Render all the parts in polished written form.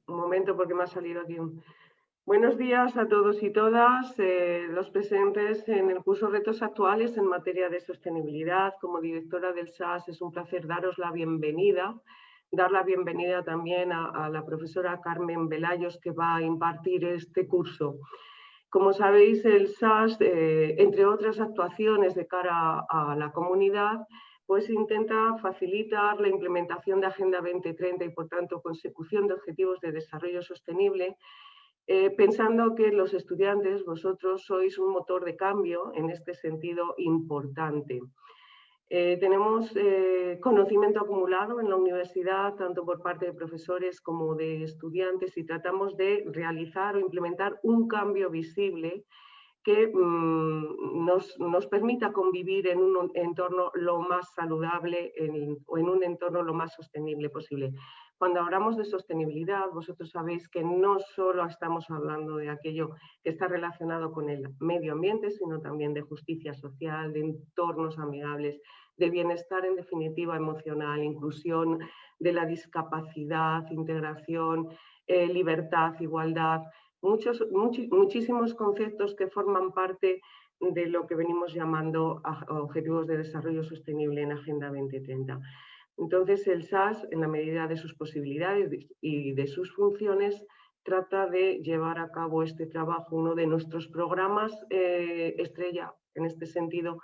Un momento porque me ha salido aquí un... Buenos días a todos y todas, los presentes en el curso Retos Actuales en materia de sostenibilidad. Como directora del SAS es un placer daros la bienvenida, dar la bienvenida también a la profesora Carmen Velayos, que va a impartir este curso. Como sabéis, el SAS, entre otras actuaciones de cara a la comunidad, pues intenta facilitar la implementación de Agenda 2030 y, por tanto, consecución de objetivos de desarrollo sostenible, pensando que los estudiantes, vosotros, sois un motor de cambio en este sentido importante. Tenemos conocimiento acumulado en la universidad, tanto por parte de profesores como de estudiantes, y tratamos de realizar o implementar un cambio visible que nos permita convivir en un entorno lo más saludable o en un entorno lo más sostenible posible. Cuando hablamos de sostenibilidad, vosotros sabéis que no solo estamos hablando de aquello que está relacionado con el medio ambiente, sino también de justicia social, de entornos amigables, de bienestar en definitiva emocional, inclusión de la discapacidad, integración, libertad, igualdad. Muchísimos conceptos que forman parte de lo que venimos llamando Objetivos de Desarrollo Sostenible en Agenda 2030. Entonces, el SAS, en la medida de sus posibilidades y de sus funciones, trata de llevar a cabo este trabajo. Uno de nuestros programas estrella, en este sentido,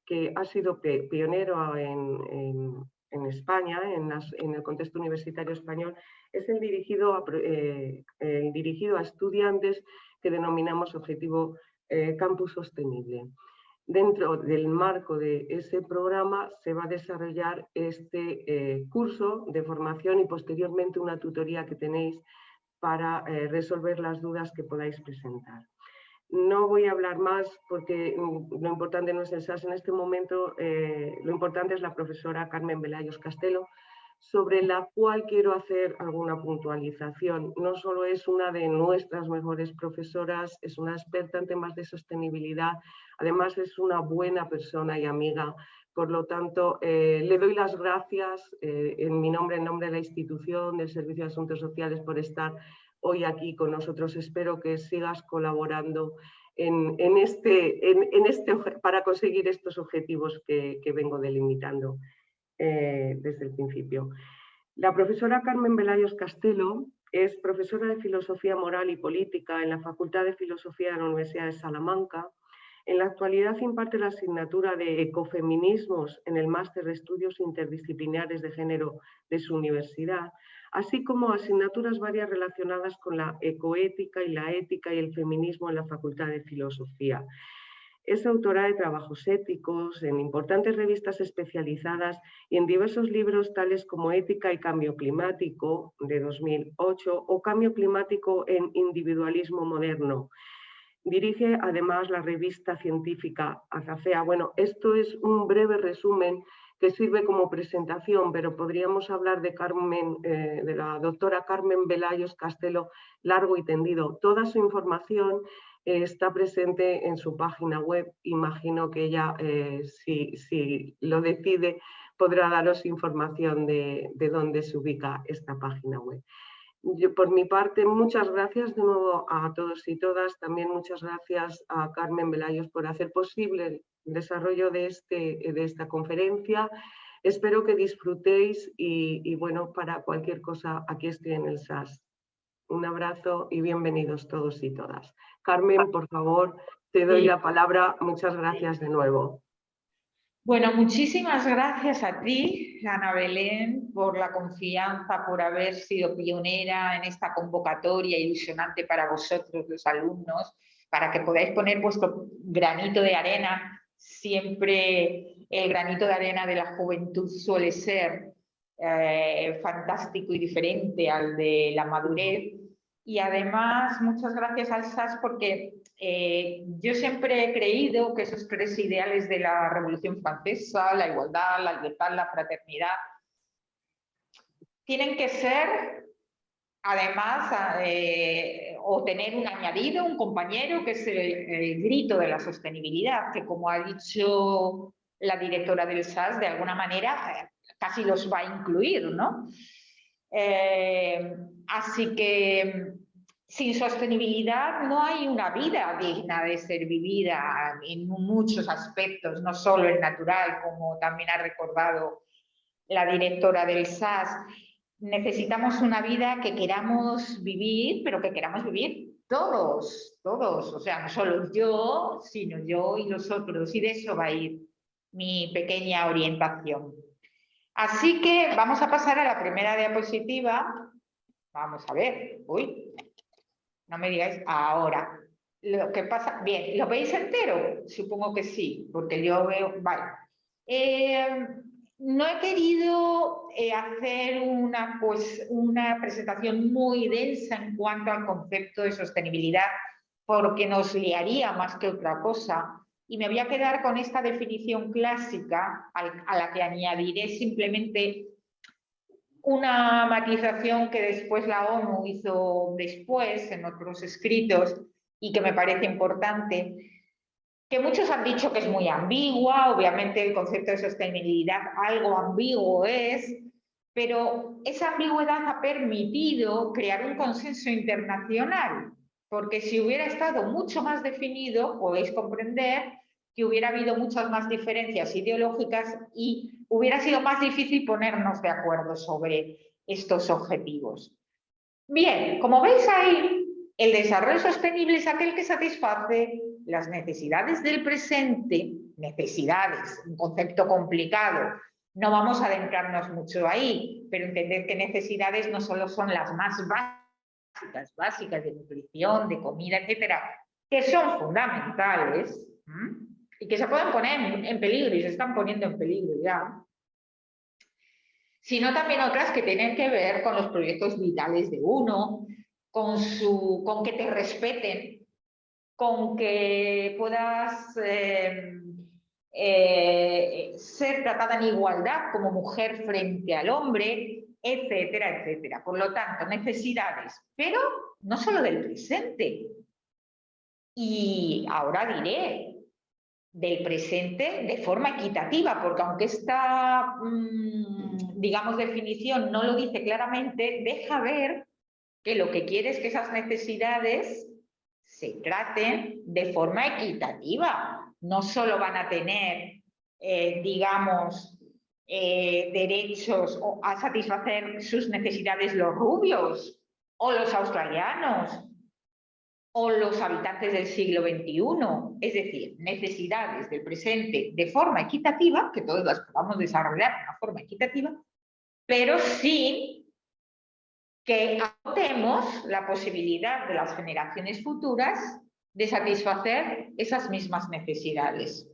que ha sido pionero en España, en el contexto universitario español, es el dirigido a estudiantes que denominamos Objetivo Campus Sostenible. Dentro del marco de ese programa se va a desarrollar este curso de formación y posteriormente una tutoría que tenéis para resolver las dudas que podáis presentar. No voy a hablar más porque lo importante no es el SAS en este momento, lo importante es la profesora Carmen Velayos Castelo, sobre la cual quiero hacer alguna puntualización. No solo es una de nuestras mejores profesoras, es una experta en temas de sostenibilidad, además es una buena persona y amiga. Por lo tanto, le doy las gracias en mi nombre, en nombre de la institución, del Servicio de Asuntos Sociales, por estar hoy aquí con nosotros. Espero que sigas colaborando para conseguir estos objetivos que vengo delimitando desde el principio. La profesora Carmen Velayos Castelo es profesora de Filosofía Moral y Política en la Facultad de Filosofía de la Universidad de Salamanca. En la actualidad imparte la asignatura de Ecofeminismos en el Máster de Estudios Interdisciplinares de Género de su universidad, así como asignaturas varias relacionadas con la ecoética y la ética y el feminismo en la Facultad de Filosofía. Es autora de trabajos éticos en importantes revistas especializadas y en diversos libros tales como Ética y Cambio Climático, de 2008, o Cambio Climático en Individualismo Moderno. Dirige además la revista científica Azacea. Bueno, esto es un breve resumen que sirve como presentación, pero podríamos hablar de de la doctora Carmen Velayos Castelo largo y tendido. Toda su información está presente en su página web. Imagino que ella, si lo decide, podrá daros información de dónde se ubica esta página web. Yo, por mi parte, muchas gracias de nuevo a todos y todas. También muchas gracias a Carmen Velayos por hacer posible el desarrollo de esta conferencia. Espero que disfrutéis y bueno, para cualquier cosa, aquí estoy en el SAS. Un abrazo y bienvenidos todos y todas. Carmen, por favor, te doy la palabra. Muchas gracias de nuevo. Bueno, muchísimas gracias a ti, Ana Belén, por la confianza, por haber sido pionera en esta convocatoria ilusionante para vosotros, los alumnos, para que podáis poner vuestro granito de arena. Siempre el granito de arena de la juventud suele ser fantástico y diferente al de la madurez. Y además, muchas gracias al SAS porque yo siempre he creído que esos tres ideales de la Revolución Francesa, la igualdad, la libertad, la fraternidad, tienen que ser, además, o tener un añadido, un compañero, que es el grito de la sostenibilidad, que como ha dicho la directora del SAS, de alguna manera casi los va a incluir, ¿no? Así que sin sostenibilidad no hay una vida digna de ser vivida en muchos aspectos, no solo el natural, como también ha recordado la directora del SAS. Necesitamos una vida que queramos vivir, pero que queramos vivir todos, o sea, no solo yo, sino yo y los otros, y de eso va a ir mi pequeña orientación. Así que vamos a pasar a la primera diapositiva. Vamos a ver, uy, no me digáis ahora. Lo que pasa, bien, ¿lo veis entero? Supongo que sí, porque yo veo, vale. No he querido hacer una presentación muy densa en cuanto al concepto de sostenibilidad, porque nos liaría más que otra cosa. Y me voy a quedar con esta definición clásica, a la que añadiré simplemente una matización que después la ONU hizo después en otros escritos y que me parece importante, que muchos han dicho que es muy ambigua. Obviamente el concepto de sostenibilidad algo ambiguo es, pero esa ambigüedad ha permitido crear un consenso internacional, porque si hubiera estado mucho más definido, podéis comprender que hubiera habido muchas más diferencias ideológicas y hubiera sido más difícil ponernos de acuerdo sobre estos objetivos. Bien, como veis ahí, el desarrollo sostenible es aquel que satisface las necesidades del presente, necesidades, un concepto complicado, no vamos a adentrarnos mucho ahí, pero entender que necesidades no solo son las más básicas de nutrición, de comida, etcétera, que son fundamentales y que se pueden poner en peligro y se están poniendo en peligro ya, sino también otras que tienen que ver con los proyectos vitales de uno, con que te respeten, con que puedas ser tratada en igualdad como mujer frente al hombre, etcétera, etcétera. Por lo tanto, necesidades, pero no solo del presente. Y ahora diré, del presente de forma equitativa, porque aunque esta, digamos, definición no lo dice claramente, deja ver que lo que quiere es que esas necesidades se traten de forma equitativa. No solo van a tener, digamos, derechos a satisfacer sus necesidades los rubios o los australianos o los habitantes del siglo XXI, es decir, necesidades del presente de forma equitativa, que todas las podamos desarrollar de una forma equitativa, pero sin que agotemos la posibilidad de las generaciones futuras de satisfacer esas mismas necesidades.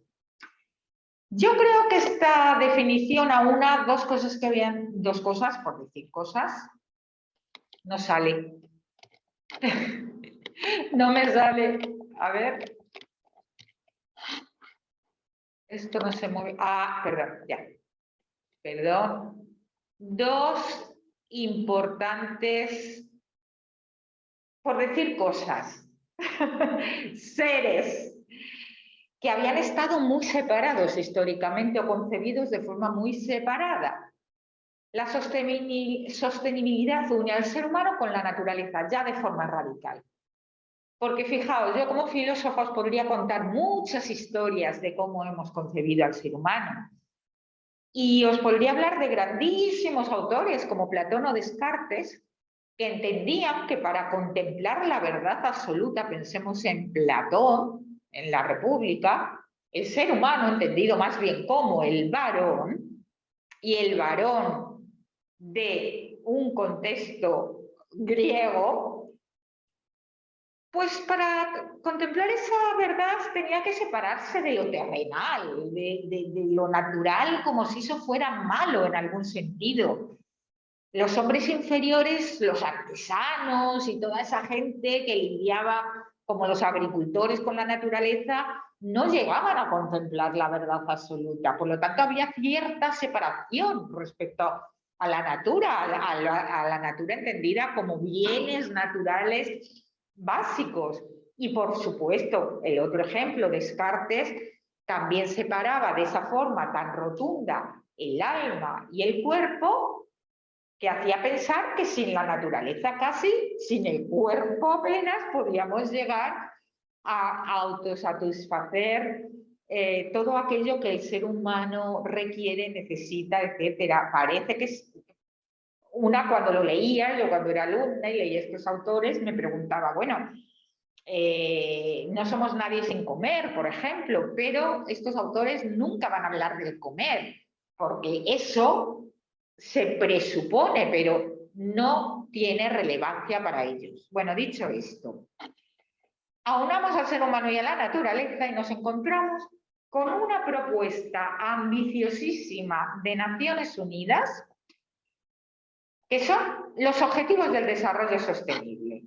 Yo creo que esta definición aúna dos cosas, por decir cosas, no sale. No me sale. A ver. Esto no se mueve. Ah, perdón, ya. Perdón. Dos importantes, por decir cosas, seres que habían estado muy separados históricamente o concebidos de forma muy separada. La sostenibilidad une al ser humano con la naturaleza ya de forma radical. Porque fijaos, yo como filósofa os podría contar muchas historias de cómo hemos concebido al ser humano. Y os podría hablar de grandísimos autores como Platón o Descartes, que entendían que para contemplar la verdad absoluta, pensemos en Platón, en la República, el ser humano, entendido más bien como el varón, y el varón de un contexto griego, pues para contemplar esa verdad tenía que separarse de lo terrenal, de lo natural, como si eso fuera malo en algún sentido. Los hombres inferiores, los artesanos y toda esa gente que lidiaba como los agricultores con la naturaleza, no llegaban a contemplar la verdad absoluta. Por lo tanto, había cierta separación respecto a la natura, a la natura entendida como bienes naturales básicos. Y por supuesto, el otro ejemplo, Descartes, también separaba de esa forma tan rotunda el alma y el cuerpo, que hacía pensar que sin la naturaleza casi, sin el cuerpo apenas, podíamos llegar a autosatisfacer todo aquello que el ser humano requiere, necesita, etcétera. Parece que es cuando lo leía, yo cuando era alumna y leía estos autores, me preguntaba, bueno, no somos nadie sin comer, por ejemplo, pero estos autores nunca van a hablar del comer, porque eso se presupone, pero no tiene relevancia para ellos. Bueno, dicho esto, aunamos al ser humano y a la naturaleza y nos encontramos con una propuesta ambiciosísima de Naciones Unidas, que son los Objetivos del Desarrollo Sostenible.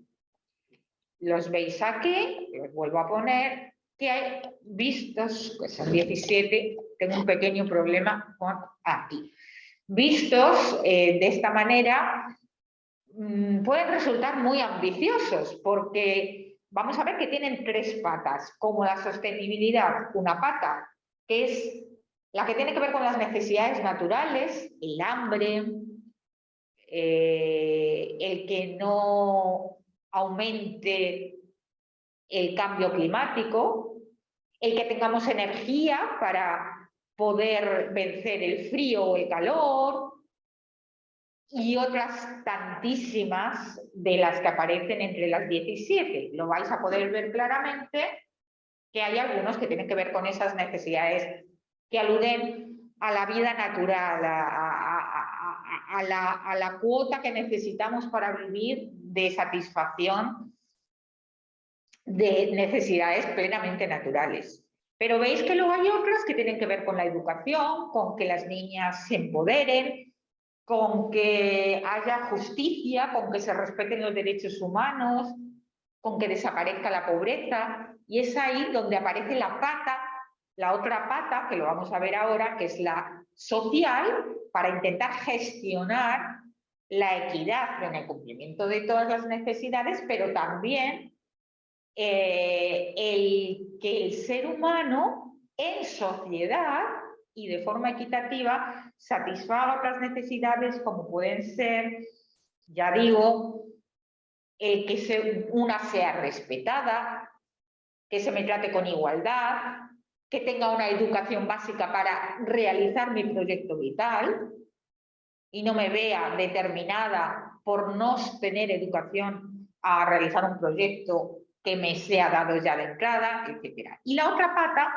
Los veis aquí, los vuelvo a poner, que hay vistos, pues son 17, tengo un pequeño problema con aquí. Vistos de esta manera, pueden resultar muy ambiciosos, porque vamos a ver que tienen 3 patas, como la sostenibilidad, una pata, que es la que tiene que ver con las necesidades naturales, el hambre, el que no aumente el cambio climático, el que tengamos energía para poder vencer el frío o el calor, y otras tantísimas de las que aparecen entre las 17. Lo vais a poder ver claramente que hay algunos que tienen que ver con esas necesidades que aluden a la vida natural, a la cuota que necesitamos para vivir de satisfacción de necesidades plenamente naturales. Pero veis que luego hay otras que tienen que ver con la educación, con que las niñas se empoderen, con que haya justicia, con que se respeten los derechos humanos, con que desaparezca la pobreza. Y es ahí donde aparece la pata, la otra pata, que lo vamos a ver ahora, que es la social, para intentar gestionar la equidad en el cumplimiento de todas las necesidades, pero también que el ser humano en sociedad y de forma equitativa satisfaga otras necesidades como pueden ser, ya digo, que una sea respetada, que se me trate con igualdad, que tenga una educación básica para realizar mi proyecto vital y no me vea determinada por no tener educación a realizar un proyecto que me sea dado ya de entrada, etc. Y la otra pata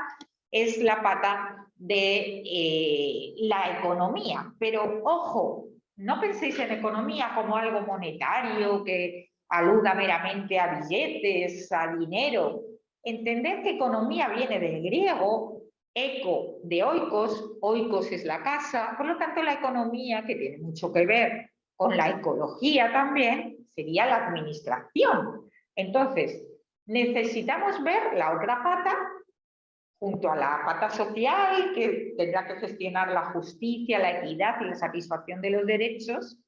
es la pata de la economía. Pero, ojo, no penséis en economía como algo monetario que aluda meramente a billetes, a dinero. Entended que economía viene del griego, eco de oikos, oikos es la casa, por lo tanto la economía, que tiene mucho que ver con la ecología también, sería la administración. Entonces, necesitamos ver la otra pata junto a la pata social, que tendrá que gestionar la justicia, la equidad y la satisfacción de los derechos,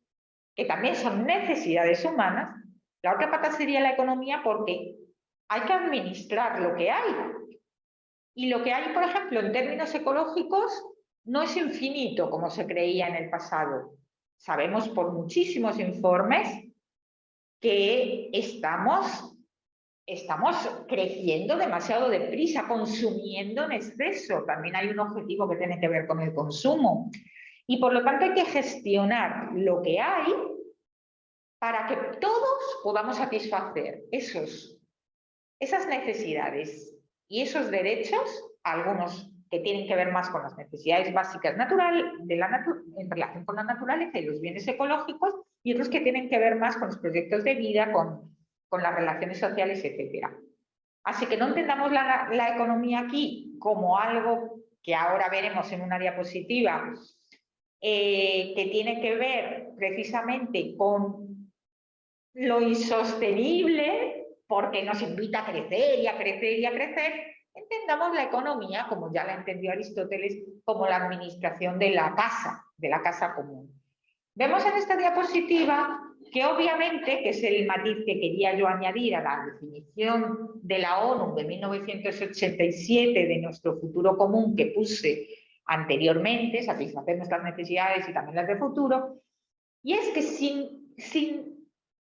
que también son necesidades humanas. La otra pata sería la economía, porque hay que administrar lo que hay. Y lo que hay, por ejemplo, en términos ecológicos, no es infinito como se creía en el pasado. Sabemos por muchísimos informes que estamos creciendo demasiado deprisa, consumiendo en exceso. También hay un objetivo que tiene que ver con el consumo. Y por lo tanto hay que gestionar lo que hay para que todos podamos satisfacer esas necesidades y esos derechos, algunos que tienen que ver más con las necesidades básicas en relación con la naturaleza y los bienes ecológicos, y otros que tienen que ver más con los proyectos de vida, con las relaciones sociales, etc. Así que no entendamos la economía aquí como algo que ahora veremos en una diapositiva, que tiene que ver precisamente con lo insostenible, porque nos invita a crecer y a crecer y a crecer. Entendamos la economía, como ya la entendió Aristóteles, como la administración de la casa común. Vemos en esta diapositiva que obviamente, que es el matiz que quería yo añadir a la definición de la ONU de 1987 de nuestro futuro común que puse anteriormente, satisfacer nuestras necesidades y también las de futuro, Y es que sin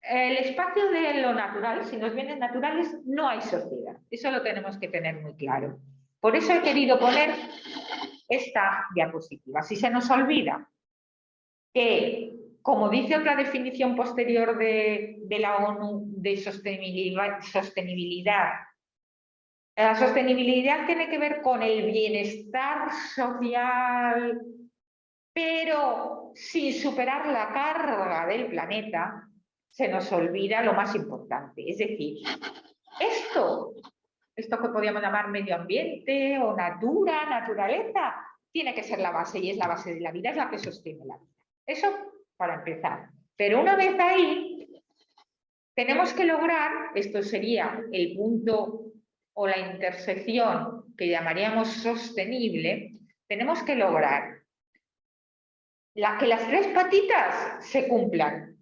el espacio de lo natural, sin los bienes naturales, no hay sociedad. Eso lo tenemos que tener muy claro. Por eso he querido poner esta diapositiva. Si se nos olvida que, como dice otra definición posterior de la ONU de sostenibilidad, la sostenibilidad tiene que ver con el bienestar social, pero sin superar la carga del planeta, se nos olvida lo más importante. Es decir, esto que podríamos llamar medio ambiente o naturaleza, tiene que ser la base y es la base de la vida, es la que sostiene la vida. Eso para empezar. Pero una vez ahí, tenemos que lograr, esto sería el punto o la intersección que llamaríamos sostenible, tenemos que lograr que las tres patitas se cumplan.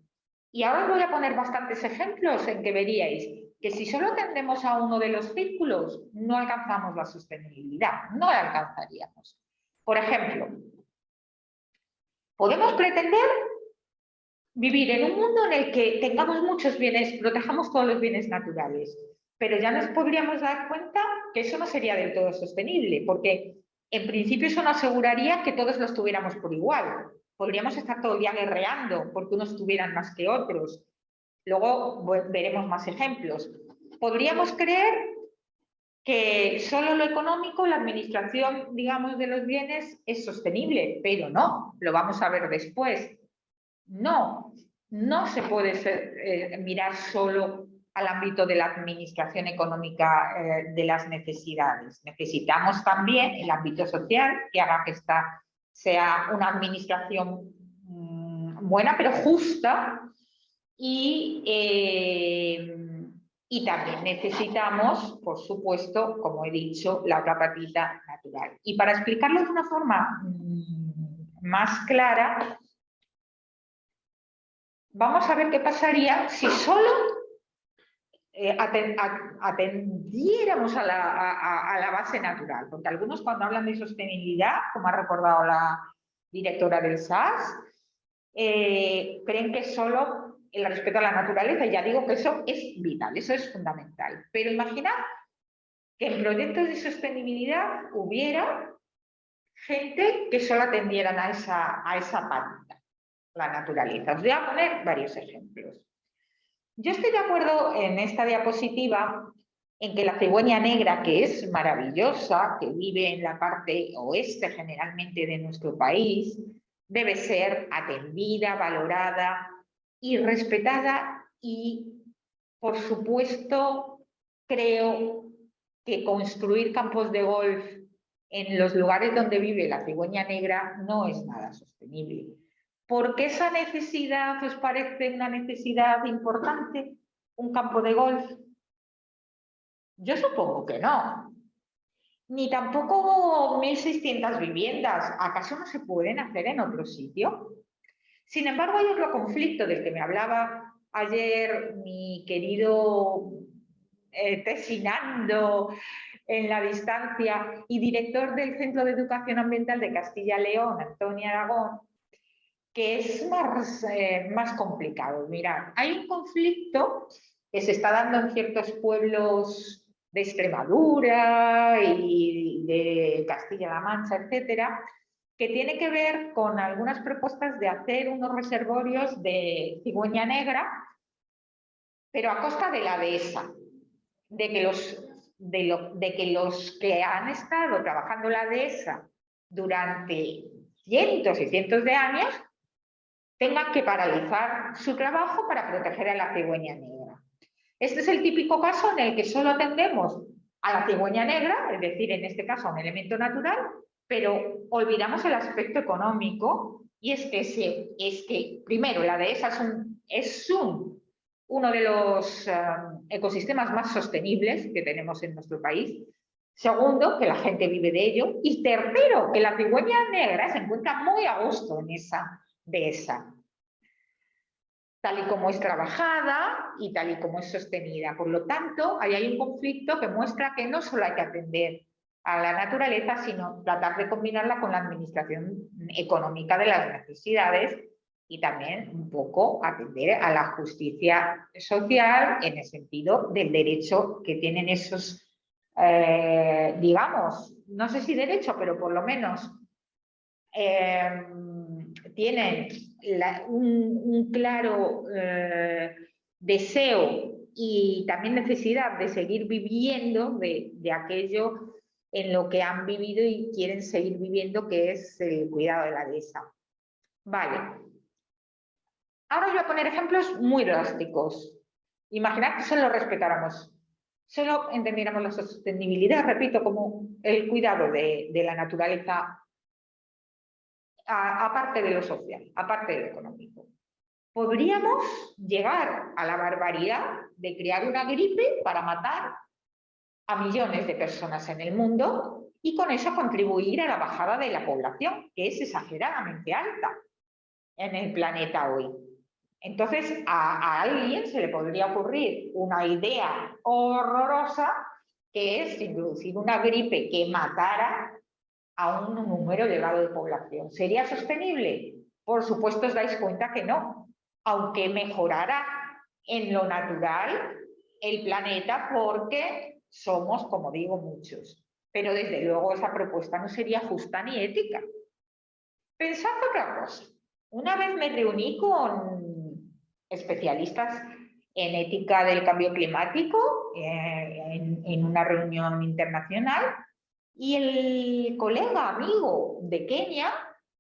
Y ahora os voy a poner bastantes ejemplos en que veríais que si solo atendemos a uno de los círculos, no alcanzamos la sostenibilidad, no la alcanzaríamos. Por ejemplo, podemos pretender vivir en un mundo en el que tengamos muchos bienes, protejamos todos los bienes naturales, pero ya nos podríamos dar cuenta que eso no sería del todo sostenible, porque en principio eso no aseguraría que todos los tuviéramos por igual. Podríamos estar todo el día guerreando porque unos tuvieran más que otros. Luego veremos más ejemplos. Podríamos creer que solo lo económico, la administración, digamos, de los bienes es sostenible, pero no, lo vamos a ver después. No se puede mirar solo al ámbito de la administración económica de las necesidades. Necesitamos también el ámbito social que haga que esta sea una administración buena pero justa y también necesitamos, por supuesto, como he dicho, la otra patita natural. Y para explicarlo de una forma más clara, vamos a ver qué pasaría si solo atendiéramos a la base natural. Porque algunos cuando hablan de sostenibilidad, como ha recordado la directora del SAS, creen que solo el respeto a la naturaleza, y ya digo que eso es vital, eso es fundamental. Pero imaginad que en proyectos de sostenibilidad hubiera gente que solo atendieran a esa patita, la naturaleza. Os voy a poner varios ejemplos. Yo estoy de acuerdo en esta diapositiva en que la cigüeña negra, que es maravillosa, que vive en la parte oeste generalmente de nuestro país, debe ser atendida, valorada y respetada, y por supuesto creo que construir campos de golf en los lugares donde vive la cigüeña negra no es nada sostenible. ¿Por qué esa necesidad os parece una necesidad importante, un campo de golf? Yo supongo que no. Ni tampoco 1.600 viviendas. ¿Acaso no se pueden hacer en otro sitio? Sin embargo, hay otro conflicto del que me hablaba ayer mi querido tesinando en la distancia y director del Centro de Educación Ambiental de Castilla y León, Antonio Aragón, que es más complicado. Mirad, hay un conflicto que se está dando en ciertos pueblos de Extremadura y de Castilla-La Mancha, etcétera, que tiene que ver con algunas propuestas de hacer unos reservorios de cigüeña negra, pero a costa de la dehesa, de que los que han estado trabajando la dehesa durante cientos y cientos de años tengan que paralizar su trabajo para proteger a la cigüeña negra. Este es el típico caso en el que solo atendemos a la cigüeña negra, es decir, en este caso a un elemento natural, pero olvidamos el aspecto económico, y es que primero, la dehesa es uno de los ecosistemas más sostenibles que tenemos en nuestro país. Segundo, que la gente vive de ello. Y tercero, que la cigüeña negra se encuentra muy a gusto en esa dehesa, tal y como es trabajada y tal y como es sostenida. Por lo tanto, ahí hay un conflicto que muestra que no solo hay que atender a la naturaleza, sino tratar de combinarla con la administración económica de las necesidades y también un poco atender a la justicia social en el sentido del derecho que tienen esos, digamos, no sé si derecho, pero por lo menos tienen un claro deseo y también necesidad de seguir viviendo de aquello en lo que han vivido y quieren seguir viviendo, que es el cuidado de la dehesa. Vale. Ahora os voy a poner ejemplos muy drásticos. Imaginad que solo respetáramos, solo entendiéramos la sostenibilidad, repito, como el cuidado de la naturaleza, aparte de lo social, aparte de lo económico. Podríamos llegar a la barbaridad de crear una gripe para matar a millones de personas en el mundo y con eso contribuir a la bajada de la población, que es exageradamente alta en el planeta hoy. Entonces, a alguien se le podría ocurrir una idea horrorosa, que es introducir una gripe que matara a un número elevado de población. ¿Sería sostenible? Por supuesto, os dais cuenta que no, aunque mejorara en lo natural el planeta, porque somos, como digo, muchos. Pero desde luego esa propuesta no sería justa ni ética. Pensad otra cosa. Una vez me reuní con especialistas en ética del cambio climático en una reunión internacional, y el colega amigo de Kenia,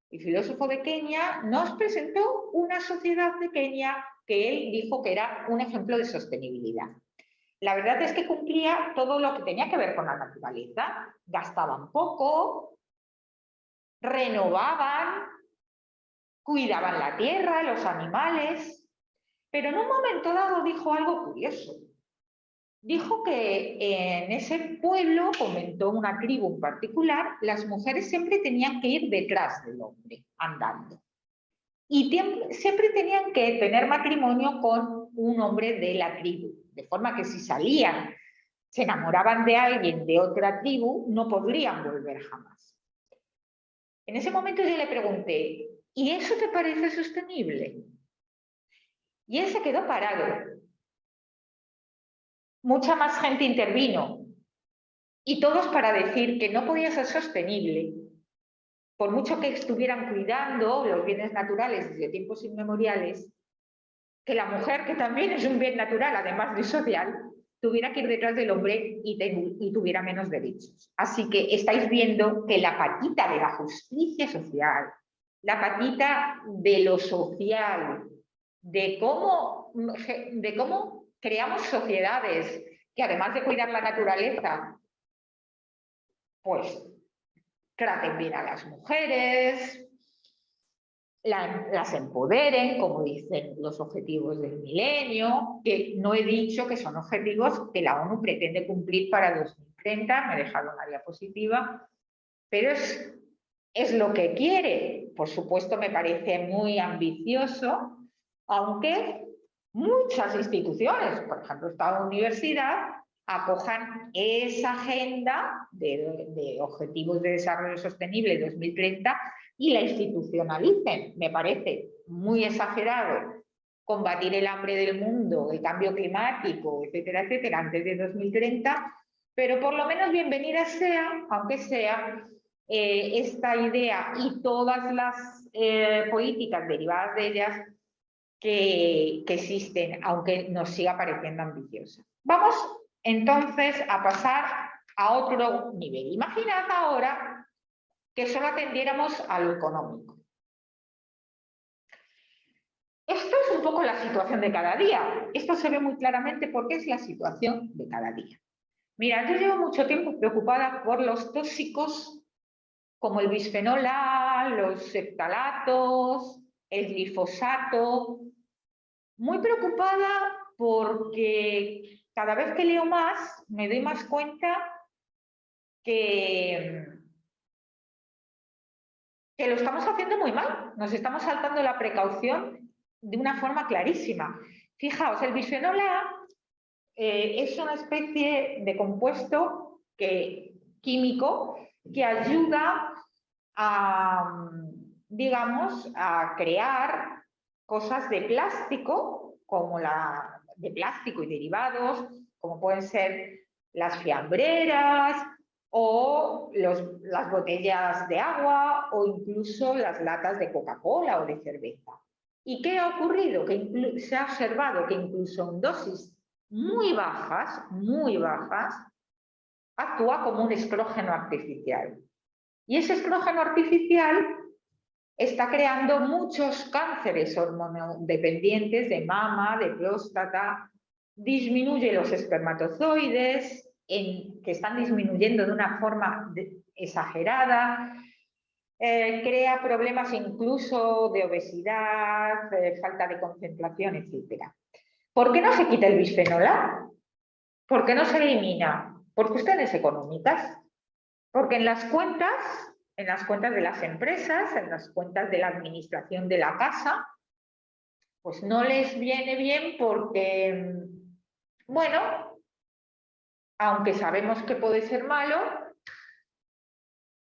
el filósofo de Kenia, nos presentó una sociedad de Kenia que él dijo que era un ejemplo de sostenibilidad. La verdad es que cumplía todo lo que tenía que ver con la naturaleza. Gastaban poco, renovaban, cuidaban la tierra, los animales, pero en un momento dado dijo algo curioso. Dijo que en ese pueblo, comentó una tribu en particular, las mujeres siempre tenían que ir detrás del hombre, andando. Y siempre tenían que tener matrimonio con un hombre de la tribu, de forma que si salían, se enamoraban de alguien de otra tribu, no podrían volver jamás. En ese momento yo le pregunté, ¿y eso te parece sostenible? Y él se quedó parado. Mucha más gente intervino, y todos para decir que no podía ser sostenible, por mucho que estuvieran cuidando los bienes naturales desde tiempos inmemoriales, que la mujer, que también es un bien natural, además de social, tuviera que ir detrás del hombre y tuviera menos derechos. Así que estáis viendo que la patita de la justicia social, la patita de lo social, de cómo creamos sociedades que además de cuidar la naturaleza, pues traten bien a las mujeres, las empoderen, como dicen los objetivos del milenio, que no he dicho que son objetivos que la ONU pretende cumplir para 2030, me he dejado una diapositiva, pero es lo que quiere. Por supuesto, me parece muy ambicioso, aunque muchas instituciones, por ejemplo, esta universidad, acojan esa agenda de Objetivos de Desarrollo Sostenible 2030 y la institucionalicen. Me parece muy exagerado combatir el hambre del mundo, el cambio climático, etcétera, etcétera, antes de 2030, pero por lo menos bienvenida sea, aunque sea esta idea y todas las políticas derivadas de ellas que existen, aunque nos siga pareciendo ambiciosa. Vamos entonces a pasar a otro nivel. Imaginad ahora que solo atendiéramos a lo económico. Esto es un poco la situación de cada día. Esto se ve muy claramente porque es la situación de cada día. Mira, yo llevo mucho tiempo preocupada por los tóxicos como el bisfenol A, los phtalatos, el glifosato. Muy preocupada porque cada vez que leo más me doy más cuenta que lo estamos haciendo muy mal. Nos estamos saltando la precaución de una forma clarísima. Fijaos, el bisfenol A es una especie de compuesto químico que ayuda a, digamos, a crear cosas de plástico, de plástico y derivados, como pueden ser las fiambreras o las botellas de agua o incluso las latas de Coca-Cola o de cerveza. ¿Y qué ha ocurrido? Que se ha observado que incluso en dosis muy bajas, actúa como un estrógeno artificial. Y ese estrógeno artificial está creando muchos cánceres hormonodependientes de mama, de próstata, disminuye los espermatozoides, que están disminuyendo de una forma exagerada, crea problemas incluso de obesidad, falta de concentración, etc. ¿Por qué no se quita el bisfenol A? ¿Por qué no se elimina? Por cuestiones económicas. Porque en las cuentas de las empresas, en las cuentas de la administración de la casa, pues no les viene bien porque, bueno, aunque sabemos que puede ser malo,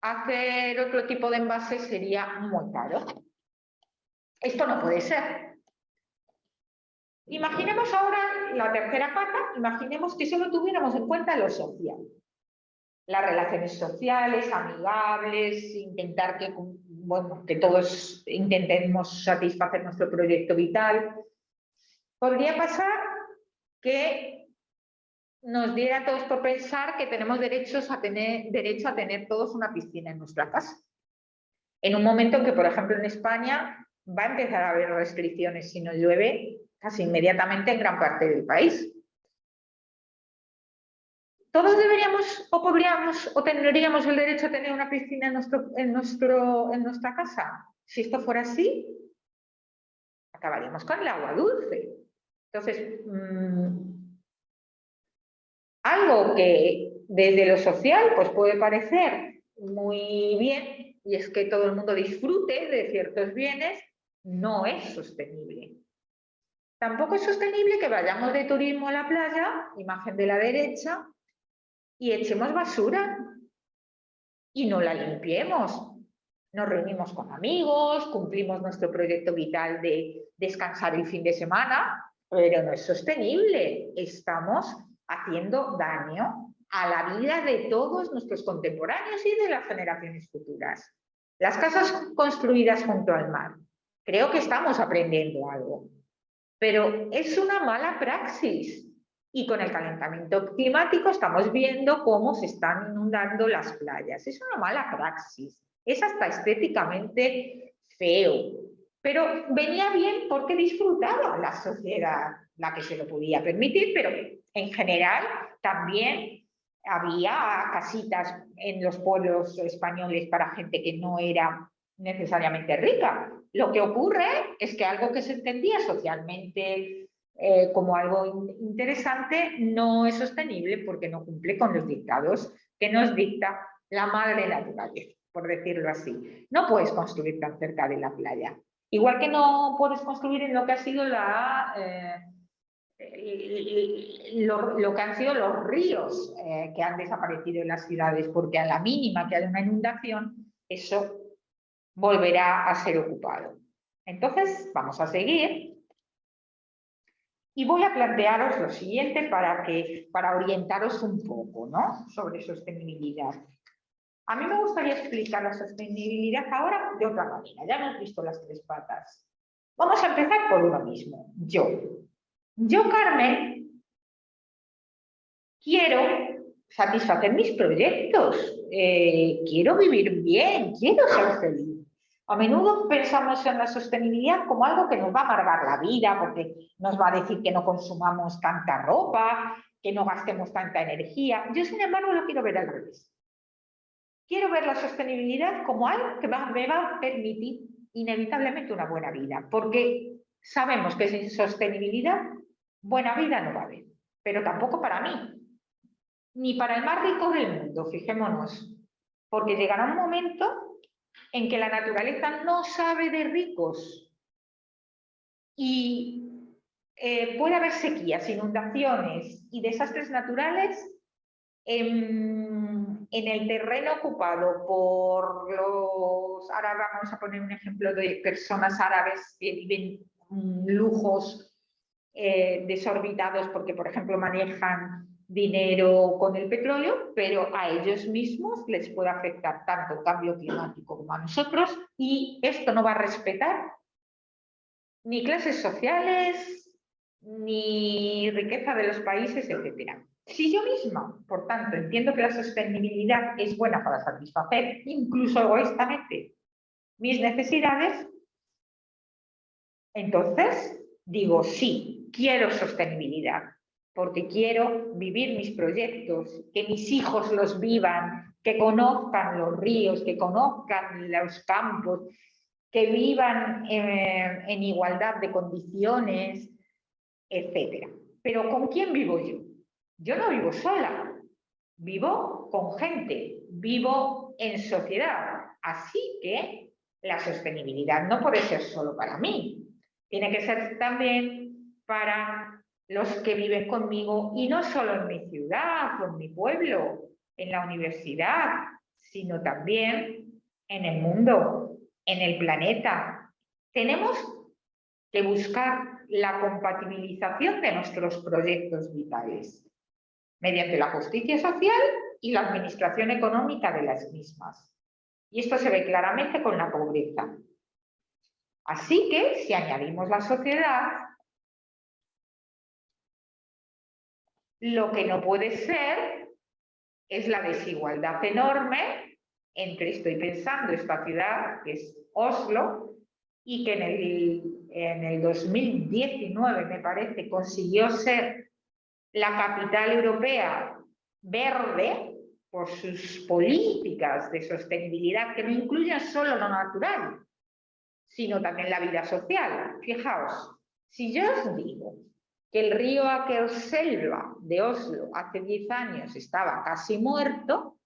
hacer otro tipo de envase sería muy caro. Esto no puede ser. Imaginemos ahora la tercera pata, imaginemos que solo tuviéramos en cuenta lo social. Las relaciones sociales, amigables, intentar que todos intentemos satisfacer nuestro proyecto vital. Podría pasar que nos diera a todos por pensar que tenemos derecho a tener todos una piscina en nuestra casa. En un momento en que, por ejemplo, en España va a empezar a haber restricciones si no llueve casi inmediatamente en gran parte del país. ¿Todos deberíamos o podríamos o tendríamos el derecho a tener una piscina en nuestra casa? Si esto fuera así, acabaríamos con el agua dulce. Entonces, algo que desde lo social pues puede parecer muy bien, y es que todo el mundo disfrute de ciertos bienes, no es sostenible. Tampoco es sostenible que vayamos de turismo a la playa, imagen de la derecha, y echemos basura y no la limpiemos. Nos reunimos con amigos, cumplimos nuestro proyecto vital de descansar el fin de semana, pero no es sostenible. Estamos haciendo daño a la vida de todos nuestros contemporáneos y de las generaciones futuras. Las casas construidas junto al mar. Creo que estamos aprendiendo algo, pero es una mala praxis. Y con el calentamiento climático estamos viendo cómo se están inundando las playas. Es una mala praxis. Es hasta estéticamente feo. Pero venía bien porque disfrutaba la sociedad, la que se lo podía permitir, pero en general también había casitas en los pueblos españoles para gente que no era necesariamente rica. Lo que ocurre es que algo que se entendía socialmente como algo interesante no es sostenible porque no cumple con los dictados que nos dicta la madre naturaleza, por decirlo así. No puedes construir tan cerca de la playa. Igual que no puedes construir en lo que ha sido lo que han sido los ríos que han desaparecido en las ciudades, porque a la mínima que haya una inundación, eso volverá a ser ocupado. Entonces, vamos a seguir. Y voy a plantearos lo siguiente para orientaros un poco, ¿no?, sobre sostenibilidad. A mí me gustaría explicar la sostenibilidad ahora de otra manera. Ya hemos visto las tres patas. Vamos a empezar por uno mismo. Yo, Carmen, quiero satisfacer mis proyectos. Quiero vivir bien, quiero ser feliz. A menudo pensamos en la sostenibilidad como algo que nos va a amargar la vida, porque nos va a decir que no consumamos tanta ropa, que no gastemos tanta energía. Yo, sin embargo, lo quiero ver al revés. Quiero ver la sostenibilidad como algo que me va a permitir inevitablemente una buena vida, porque sabemos que sin sostenibilidad buena vida no va a haber, pero tampoco para mí, ni para el más rico del mundo, fijémonos, porque llegará un momento en que la naturaleza no sabe de ricos y puede haber sequías, inundaciones y desastres naturales en el terreno ocupado por los árabes. Vamos a poner un ejemplo de personas árabes que viven lujos desorbitados porque, por ejemplo, manejan dinero con el petróleo, pero a ellos mismos les puede afectar tanto el cambio climático como a nosotros, y esto no va a respetar ni clases sociales, ni riqueza de los países, etc. Si yo misma, por tanto, entiendo que la sostenibilidad es buena para satisfacer, incluso egoístamente, mis necesidades, entonces digo, sí, quiero sostenibilidad, porque quiero vivir mis proyectos, que mis hijos los vivan, que conozcan los ríos, que conozcan los campos, que vivan en igualdad de condiciones, etc. Pero ¿con quién vivo yo? Yo no vivo sola, vivo con gente, vivo en sociedad. Así que la sostenibilidad no puede ser solo para mí, tiene que ser también para los que viven conmigo, y no solo en mi ciudad o en mi pueblo, en la universidad, sino también en el mundo, en el planeta. Tenemos que buscar la compatibilización de nuestros proyectos vitales mediante la justicia social y la administración económica de las mismas. Y esto se ve claramente con la pobreza. Así que, si añadimos la sociedad, lo que no puede ser es la desigualdad enorme entre, estoy pensando, esta ciudad, que es Oslo, y que en el 2019, me parece, consiguió ser la capital europea verde por sus políticas de sostenibilidad, que no incluyen solo lo natural, sino también la vida social. Fijaos, si yo os digo que el río Akerselva de Oslo hace 10 años estaba casi muerto,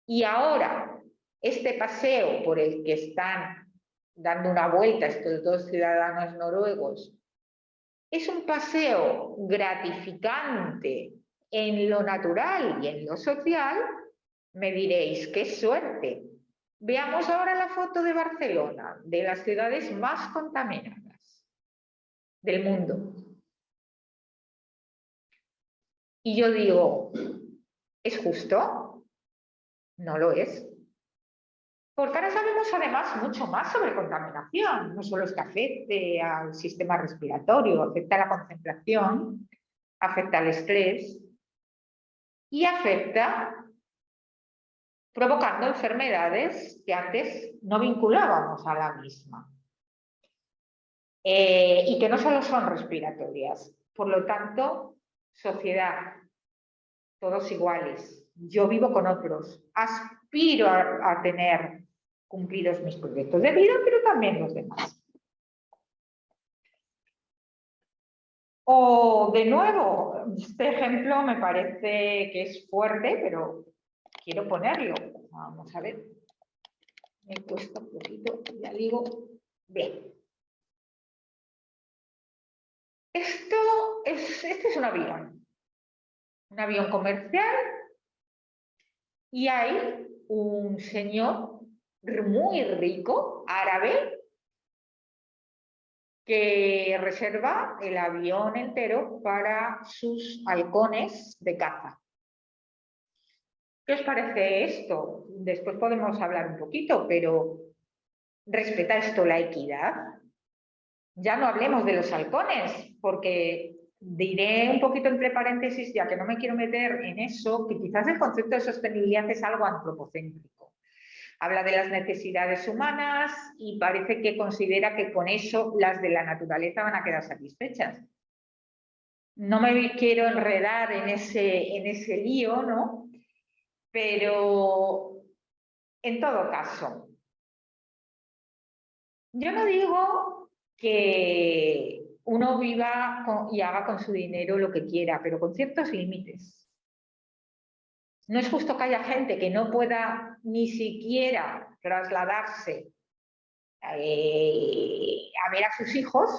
y ahora este paseo por el que están dando una vuelta estos dos ciudadanos noruegos es un paseo gratificante en lo natural y en lo social, me diréis, ¡qué suerte! Veamos ahora la foto de Barcelona, de las ciudades más contaminadas del mundo. Y yo digo, ¿es justo? No lo es. Porque ahora sabemos además mucho más sobre contaminación. No solo es que afecte al sistema respiratorio, afecta a la concentración, afecta al estrés y afecta provocando enfermedades que antes no vinculábamos a la misma. Y que no solo son respiratorias. Por lo tanto, sociedad, todos iguales. Yo vivo con otros. Aspiro a tener cumplidos mis proyectos de vida, pero también los demás. O, de nuevo, este ejemplo me parece que es fuerte, pero quiero ponerlo. Vamos a ver. Me cuesta un poquito, ya digo. Bien. Este es un avión comercial, y hay un señor muy rico, árabe, que reserva el avión entero para sus halcones de caza. ¿Qué os parece esto? Después podemos hablar un poquito, pero ¿respeta esto la equidad? Ya no hablemos de los halcones, porque diré un poquito entre paréntesis, ya que no me quiero meter en eso, que quizás el concepto de sostenibilidad es algo antropocéntrico. Habla de las necesidades humanas y parece que considera que con eso las de la naturaleza van a quedar satisfechas. No me quiero enredar en ese lío, ¿no? Pero, en todo caso, yo no digo que uno viva y haga con su dinero lo que quiera, pero con ciertos límites. No es justo que haya gente que no pueda ni siquiera trasladarse a ver a sus hijos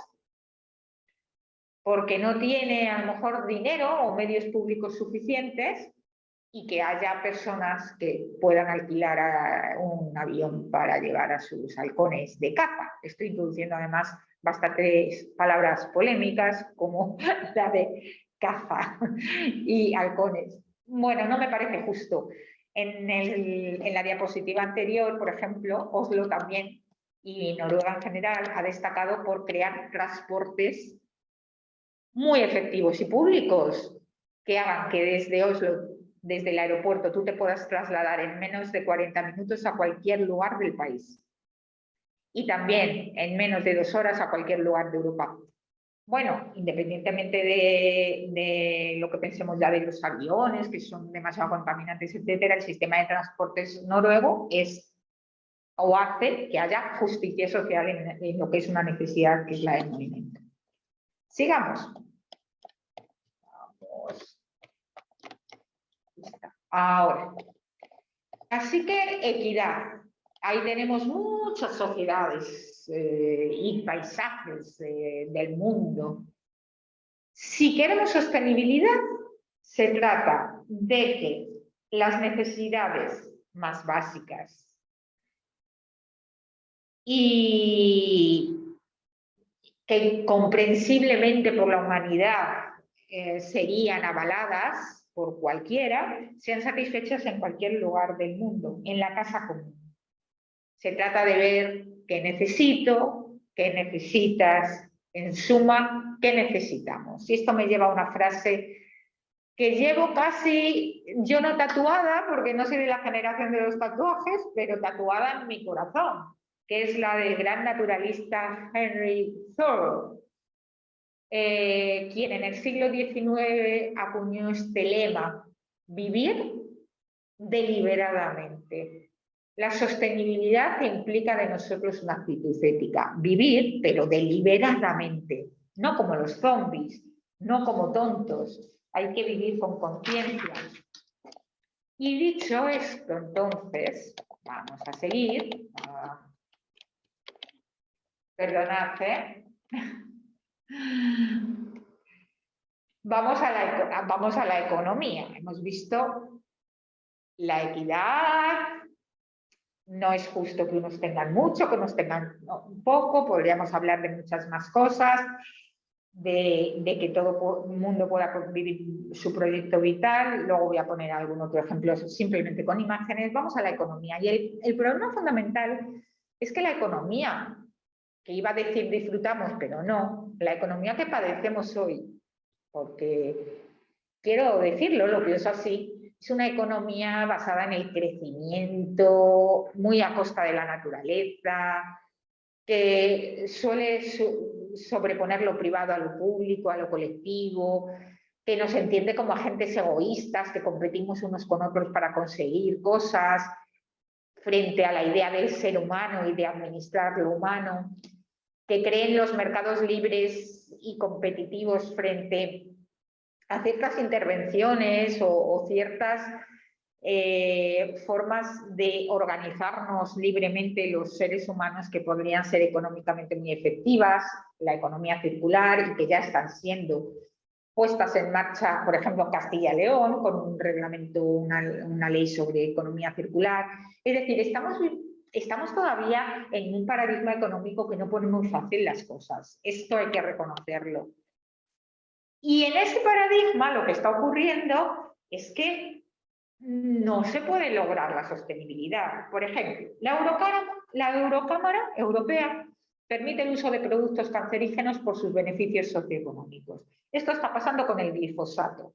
porque no tiene a lo mejor dinero o medios públicos suficientes, y que haya personas que puedan alquilar un avión para llevar a sus halcones de caza. Estoy introduciendo además bastantes palabras polémicas como la de caza y halcones. Bueno, no me parece justo. En la diapositiva anterior, por ejemplo, Oslo también y Noruega en general ha destacado por crear transportes muy efectivos y públicos que hagan que desde Oslo, desde el aeropuerto, tú te puedas trasladar en menos de 40 minutos a cualquier lugar del país. Y también en menos de 2 horas a cualquier lugar de Europa. Bueno, independientemente de lo que pensemos ya de los aviones, que son demasiado contaminantes, etcétera, el sistema de transportes noruego es o hace que haya justicia social en lo que es una necesidad, que es la del movimiento. Sigamos. Vamos. Ahora. Así que equidad. Ahí tenemos muchas sociedades y paisajes del mundo. Si queremos sostenibilidad, se trata de que las necesidades más básicas y que comprensiblemente por la humanidad serían avaladas por cualquiera, sean satisfechas en cualquier lugar del mundo, en la casa común. Se trata de ver qué necesito, qué necesitas, en suma, qué necesitamos. Y esto me lleva a una frase que llevo casi, yo no tatuada, porque no soy de la generación de los tatuajes, pero tatuada en mi corazón, que es la del gran naturalista Henry Thoreau, quien en el siglo XIX acuñó este lema: vivir deliberadamente. La sostenibilidad implica de nosotros una actitud ética, vivir, pero deliberadamente, no como los zombies, no como tontos, hay que vivir con conciencia. Y dicho esto, entonces, vamos a seguir. Perdonad, Vamos a la economía. Hemos visto la equidad. No es justo que unos tengan mucho, que unos tengan poco. Podríamos hablar de muchas más cosas, de que todo el mundo pueda vivir su proyecto vital. Luego voy a poner algún otro ejemplo simplemente con imágenes. Vamos a la economía. Y el problema fundamental es que la economía, que iba a decir disfrutamos, pero no, la economía que padecemos hoy, porque quiero decirlo, lo pienso así, es una economía basada en el crecimiento, muy a costa de la naturaleza, que suele sobreponer lo privado a lo público, a lo colectivo, que nos entiende como agentes egoístas, que competimos unos con otros para conseguir cosas, frente a la idea del ser humano y de administrar lo humano, que cree en los mercados libres y competitivos frente a ciertas intervenciones o ciertas formas de organizarnos libremente los seres humanos que podrían ser económicamente muy efectivas, la economía circular, y que ya están siendo puestas en marcha, por ejemplo, en Castilla y León, con un reglamento, una ley sobre economía circular. Es decir, estamos todavía en un paradigma económico que no pone muy fácil las cosas. Esto hay que reconocerlo. Y en ese paradigma lo que está ocurriendo es que no se puede lograr la sostenibilidad. Por ejemplo, la Eurocámara Europea permite el uso de productos cancerígenos por sus beneficios socioeconómicos. Esto está pasando con el glifosato.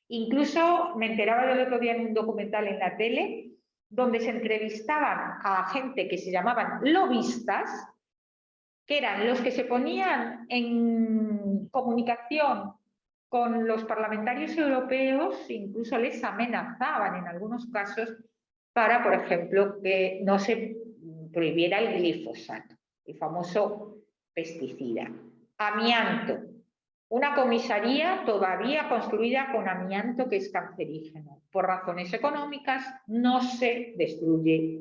Incluso me enteraba del otro día en un documental en la tele donde se entrevistaban a gente que se llamaban lobistas, que eran los que se ponían en comunicación con los parlamentarios europeos, incluso les amenazaban en algunos casos para, por ejemplo, que no se prohibiera el glifosato, el famoso pesticida. Amianto, una comisaría todavía construida con amianto que es cancerígeno. Por razones económicas no se destruye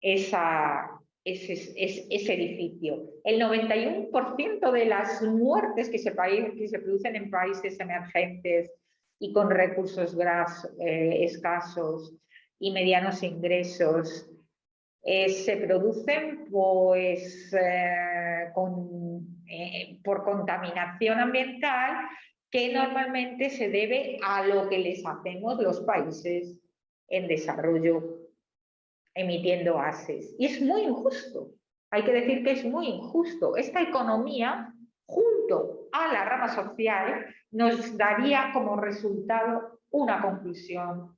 ese edificio. El 91% de las muertes que se producen en países emergentes y con recursos escasos y medianos ingresos, se producen pues, por contaminación ambiental, que normalmente se debe a lo que les hacemos los países en desarrollo emitiendo gases. Y es muy injusto, hay que decir que es muy injusto. Esta economía, junto a la rama social, nos daría como resultado una conclusión.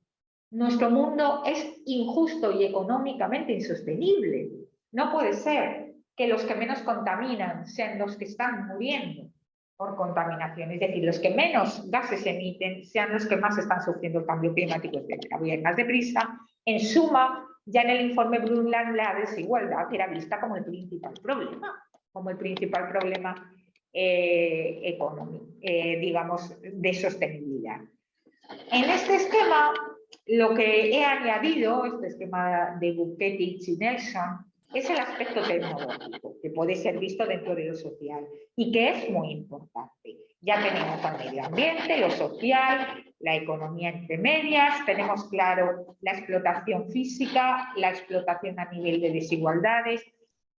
Nuestro mundo es injusto y económicamente insostenible. No puede ser que los que menos contaminan sean los que están muriendo por contaminación, es decir, los que menos gases emiten sean los que más están sufriendo el cambio climático, etc. Voy a ir más deprisa. En suma, ya en el informe Brundtland la desigualdad era vista como el principal problema, económico, digamos, de sostenibilidad. En este esquema, lo que he añadido, este esquema de Buketic y Nelson, es el aspecto tecnológico, que puede ser visto dentro de lo social y que es muy importante. Ya tenemos al medio ambiente, lo social, la economía entre medias, tenemos claro la explotación física, la explotación a nivel de desigualdades.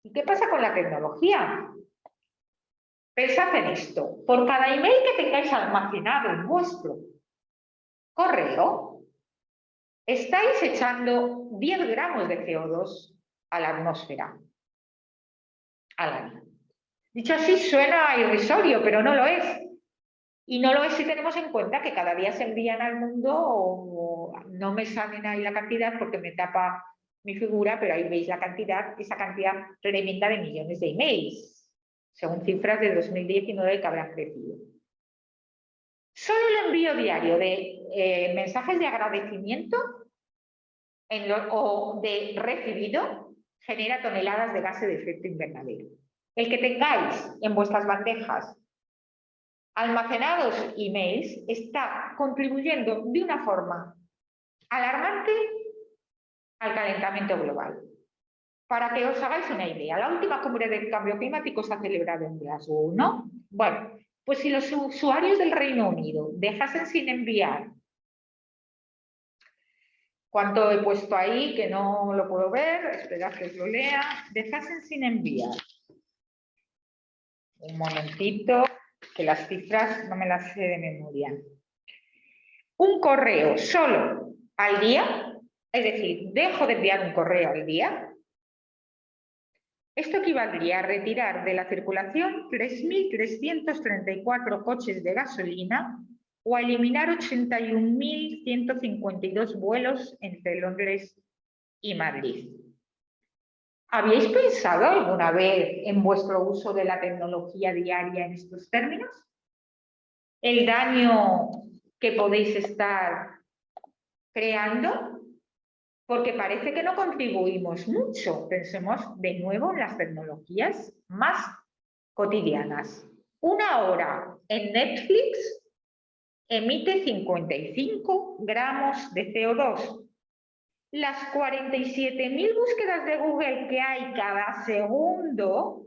¿Y qué pasa con la tecnología? Pensad en esto, por cada email que tengáis almacenado en vuestro correo, estáis echando 10 gramos de CO2 a la atmósfera al año. Dicho así suena irrisorio, pero no lo es. Y no lo es si tenemos en cuenta que cada día se envían al mundo, o no me salen ahí la cantidad porque me tapa mi figura, pero ahí veis la cantidad, esa cantidad tremenda de millones de emails, según cifras de 2019 que habrán crecido. Solo el envío diario de mensajes de agradecimiento o de recibido genera toneladas de gases de efecto invernadero. El que tengáis en vuestras bandejas almacenados emails está contribuyendo de una forma alarmante al calentamiento global. Para que os hagáis una idea, la última cumbre del cambio climático se ha celebrado en Glasgow, ¿no? Bueno, pues si los usuarios del Reino Unido dejasen sin enviar, ¿cuánto he puesto ahí que no lo puedo ver? Esperad que os lo lea. Dejasen sin enviar. Un momentito, que las cifras no me las sé de memoria. Un correo solo al día, es decir, dejo de enviar un correo al día. Esto equivaldría a retirar de la circulación 3.334 coches de gasolina o a eliminar 81.152 vuelos entre Londres y Madrid. ¿Habéis pensado alguna vez en vuestro uso de la tecnología diaria en estos términos? ¿El daño que podéis estar creando? Porque parece que no contribuimos mucho. Pensemos de nuevo en las tecnologías más cotidianas. 1 hora en Netflix emite 55 gramos de CO2. Las 47.000 búsquedas de Google que hay cada segundo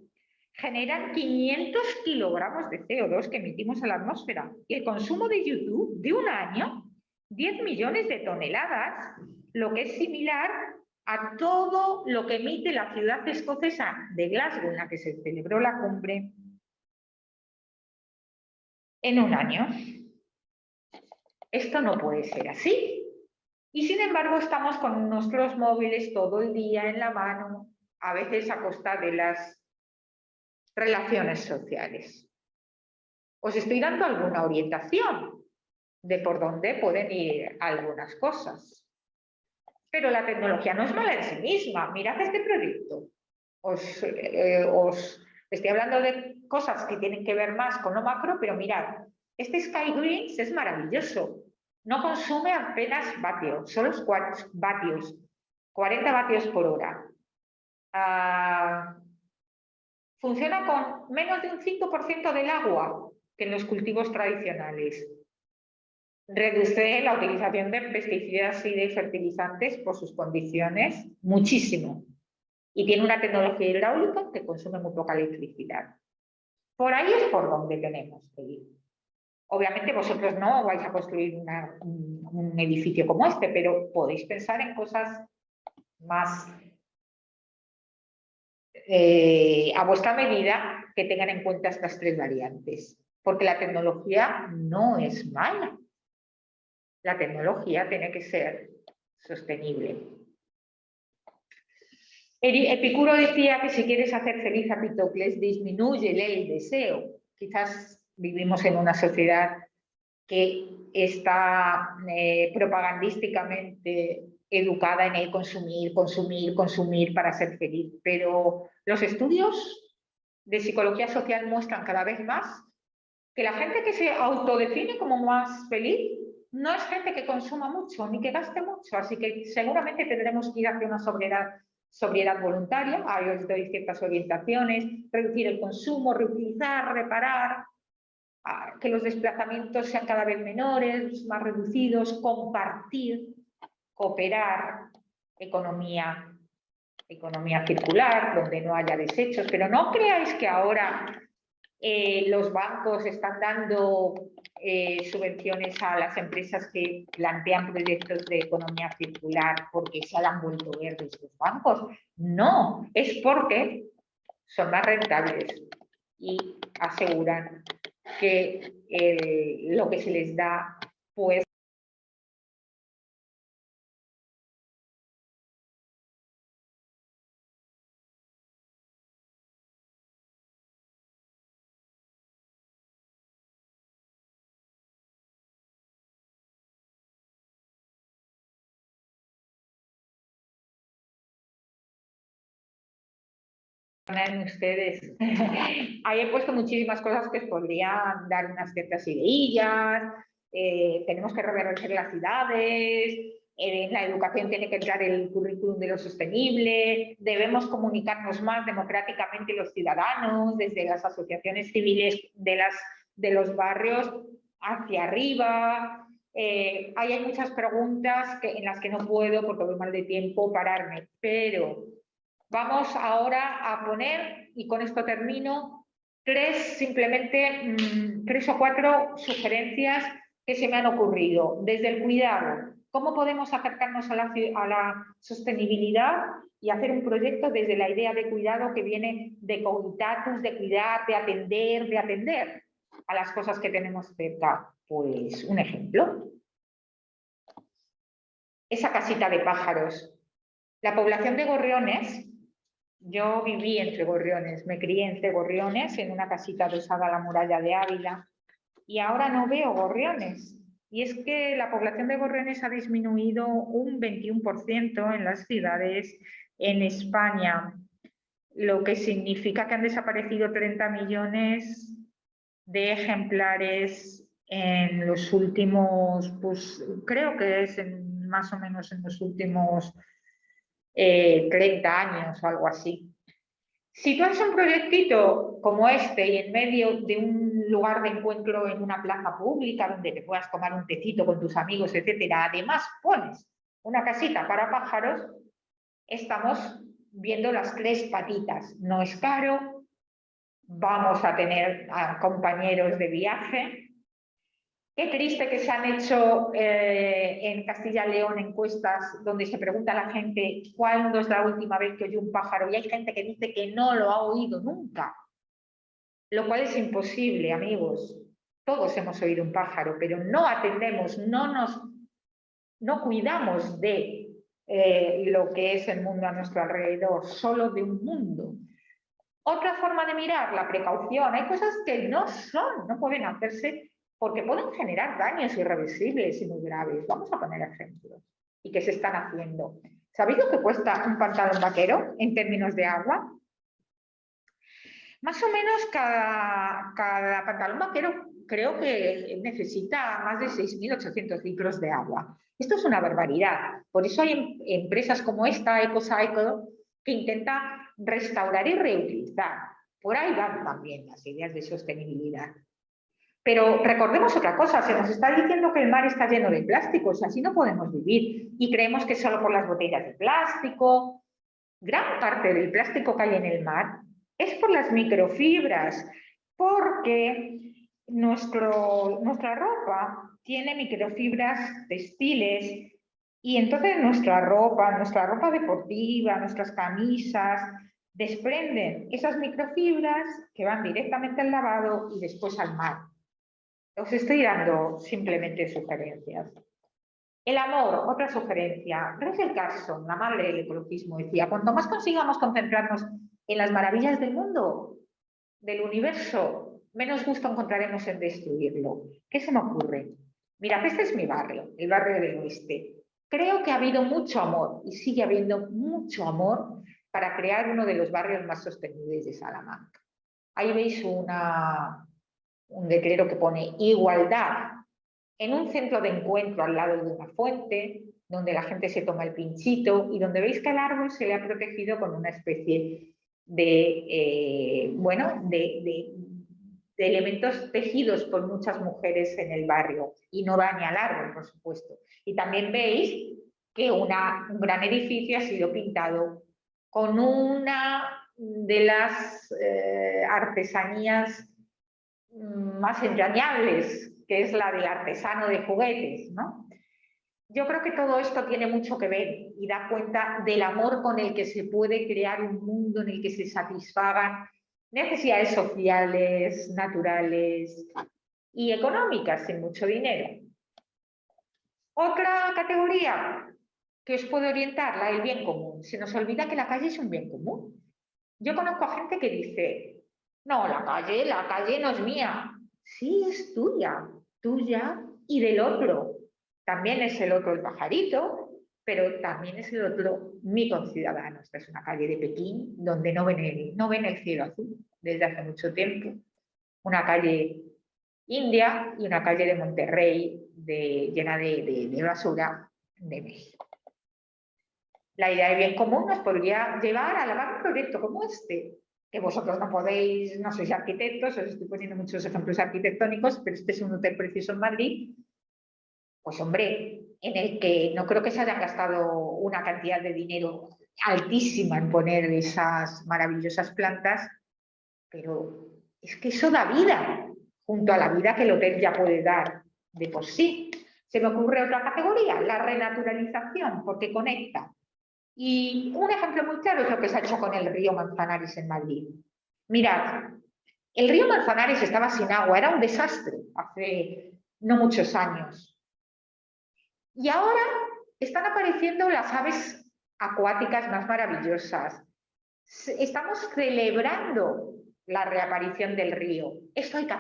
generan 500 kilogramos de CO2 que emitimos a la atmósfera. Y el consumo de YouTube de un año, 10 millones de toneladas, lo que es similar a todo lo que emite la ciudad escocesa de Glasgow, en la que se celebró la cumbre, en un año. Esto no puede ser así. Y sin embargo estamos con nuestros móviles todo el día en la mano, a veces a costa de las relaciones sociales. Os estoy dando alguna orientación de por dónde pueden ir algunas cosas. Pero la tecnología no es mala en sí misma. Mirad este proyecto. Os estoy hablando de cosas que tienen que ver más con lo macro, pero mirad, este Sky Greens es maravilloso. No consume apenas vatios, solo 4 vatios, 40 vatios por hora. Funciona con menos de un 5% del agua que en los cultivos tradicionales. Reduce la utilización de pesticidas y de fertilizantes por sus condiciones muchísimo. Y tiene una tecnología hidráulica que consume muy poca electricidad. Por ahí es por donde tenemos que ir. Obviamente vosotros no vais a construir un edificio como este, pero podéis pensar en cosas más a vuestra medida que tengan en cuenta estas tres variantes. Porque la tecnología no es mala. La tecnología tiene que ser sostenible. Epicuro decía que si quieres hacer feliz a Pitocles, disminúyele el deseo. Quizás vivimos en una sociedad que está propagandísticamente educada en el consumir, consumir, consumir para ser feliz. Pero los estudios de psicología social muestran cada vez más que la gente que se autodefine como más feliz no es gente que consuma mucho ni que gaste mucho. Así que seguramente tendremos que ir hacia una sobriedad voluntaria. Ahí os doy ciertas orientaciones: reducir el consumo, reutilizar, reparar, que los desplazamientos sean cada vez menores, más reducidos, compartir, cooperar, economía circular, donde no haya desechos. Pero no creáis que ahora los bancos están dando subvenciones a las empresas que plantean proyectos de economía circular porque se han vuelto verdes los bancos. No, es porque son más rentables y aseguran que lo que se les da, pues, en ustedes. Ahí he puesto muchísimas cosas que os podrían dar unas ciertas ideillas. Tenemos que reverdecer las ciudades. En la educación tiene que entrar el currículum de lo sostenible. Debemos comunicarnos más democráticamente los ciudadanos, desde las asociaciones civiles de los barrios hacia arriba. Ahí hay muchas preguntas en las que no puedo, porque voy mal de tiempo, pararme, pero vamos ahora a poner, y con esto termino, simplemente tres o cuatro sugerencias que se me han ocurrido. Desde el cuidado, ¿cómo podemos acercarnos a la sostenibilidad y hacer un proyecto desde la idea de cuidado que viene de cogitatus, de cuidar, de atender a las cosas que tenemos cerca? Pues un ejemplo. Esa casita de pájaros. La población de gorriones. Yo viví entre gorriones, me crié entre gorriones en una casita adosada a la muralla de Ávila y ahora no veo gorriones. Y es que la población de gorriones ha disminuido un 21% en las ciudades en España, lo que significa que han desaparecido 30 millones de ejemplares en los últimos, pues creo que es más o menos en los últimos 30 años o algo así. Si tú haces un proyectito como este y en medio de un lugar de encuentro en una plaza pública donde te puedas tomar un tecito con tus amigos, etcétera, además pones una casita para pájaros, estamos viendo las tres patitas. No es caro, vamos a tener compañeros de viaje. Qué triste que se han hecho en Castilla y León encuestas donde se pregunta a la gente cuándo es la última vez que oyó un pájaro y hay gente que dice que no lo ha oído nunca, lo cual es imposible, amigos. Todos hemos oído un pájaro, pero no atendemos, no cuidamos de lo que es el mundo a nuestro alrededor, solo de un mundo. Otra forma de mirar, la precaución. Hay cosas que no pueden hacerse porque pueden generar daños irreversibles y muy graves. Vamos a poner ejemplos. ¿Y qué se están haciendo? ¿Sabéis lo que cuesta un pantalón vaquero en términos de agua? Más o menos cada pantalón vaquero creo que necesita más de 6.800 litros de agua. Esto es una barbaridad. Por eso hay empresas como esta, EcoCycle, que intenta restaurar y reutilizar. Por ahí van también las ideas de sostenibilidad. Pero recordemos otra cosa, se nos está diciendo que el mar está lleno de plásticos, así no podemos vivir. Y creemos que solo por las botellas de plástico. Gran parte del plástico que hay en el mar es por las microfibras, porque nuestra ropa tiene microfibras textiles y entonces nuestra ropa deportiva, nuestras camisas, desprenden esas microfibras que van directamente al lavado y después al mar. Os estoy dando simplemente sugerencias. El amor, otra sugerencia. Rachel Carson, la madre del ecologismo, decía: cuanto más consigamos concentrarnos en las maravillas del mundo, del universo, menos gusto encontraremos en destruirlo. ¿Qué se me ocurre? Mirad, este es mi barrio, el barrio del Oeste. Creo que ha habido mucho amor y sigue habiendo mucho amor para crear uno de los barrios más sostenibles de Salamanca. Ahí veis un letrero que pone igualdad en un centro de encuentro al lado de una fuente, donde la gente se toma el pinchito y donde veis que al árbol se le ha protegido con una especie de elementos tejidos por muchas mujeres en el barrio, y no daña al árbol, por supuesto. Y también veis que un gran edificio ha sido pintado con una de las artesanías más entrañables, que es la del artesano de juguetes, ¿no? Yo creo que todo esto tiene mucho que ver y da cuenta del amor con el que se puede crear un mundo en el que se satisfagan necesidades sociales, naturales y económicas sin mucho dinero. Otra categoría que os puede orientar, la del bien común. Se nos olvida que la calle es un bien común. Yo conozco a gente que dice: no, la calle no es mía. Sí, es tuya y del otro. También es el otro el pajarito, pero también es el otro mi conciudadano. Esta es una calle de Pekín donde no ven el cielo azul desde hace mucho tiempo. Una calle india y una calle de Monterrey llena de basura de México. La idea de bien común nos podría llevar a alabar un proyecto como este, que vosotros no podéis, no sois arquitectos, os estoy poniendo muchos ejemplos arquitectónicos, pero este es un hotel precioso en Madrid, pues hombre, en el que no creo que se hayan gastado una cantidad de dinero altísima en poner esas maravillosas plantas, pero es que eso da vida, junto a la vida que el hotel ya puede dar de por sí. Se me ocurre otra categoría, la renaturalización, porque conecta. Y un ejemplo muy claro es lo que se ha hecho con el río Manzanares en Madrid. Mirad, el río Manzanares estaba sin agua, era un desastre hace no muchos años. Y ahora están apareciendo las aves acuáticas más maravillosas. Estamos celebrando la reaparición del río. Esto hay que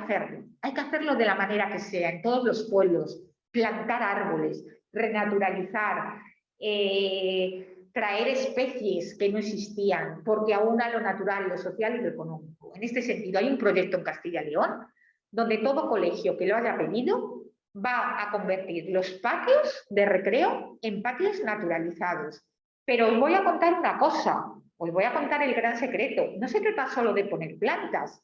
hacerlo de la manera que sea, en todos los pueblos, plantar árboles, renaturalizar, traer especies que no existían, porque aúna lo natural, lo social y lo económico. En este sentido, hay un proyecto en Castilla y León donde todo colegio que lo haya pedido va a convertir los patios de recreo en patios naturalizados. Pero os voy a contar una cosa, os voy a contar el gran secreto. No se trata solo de poner plantas.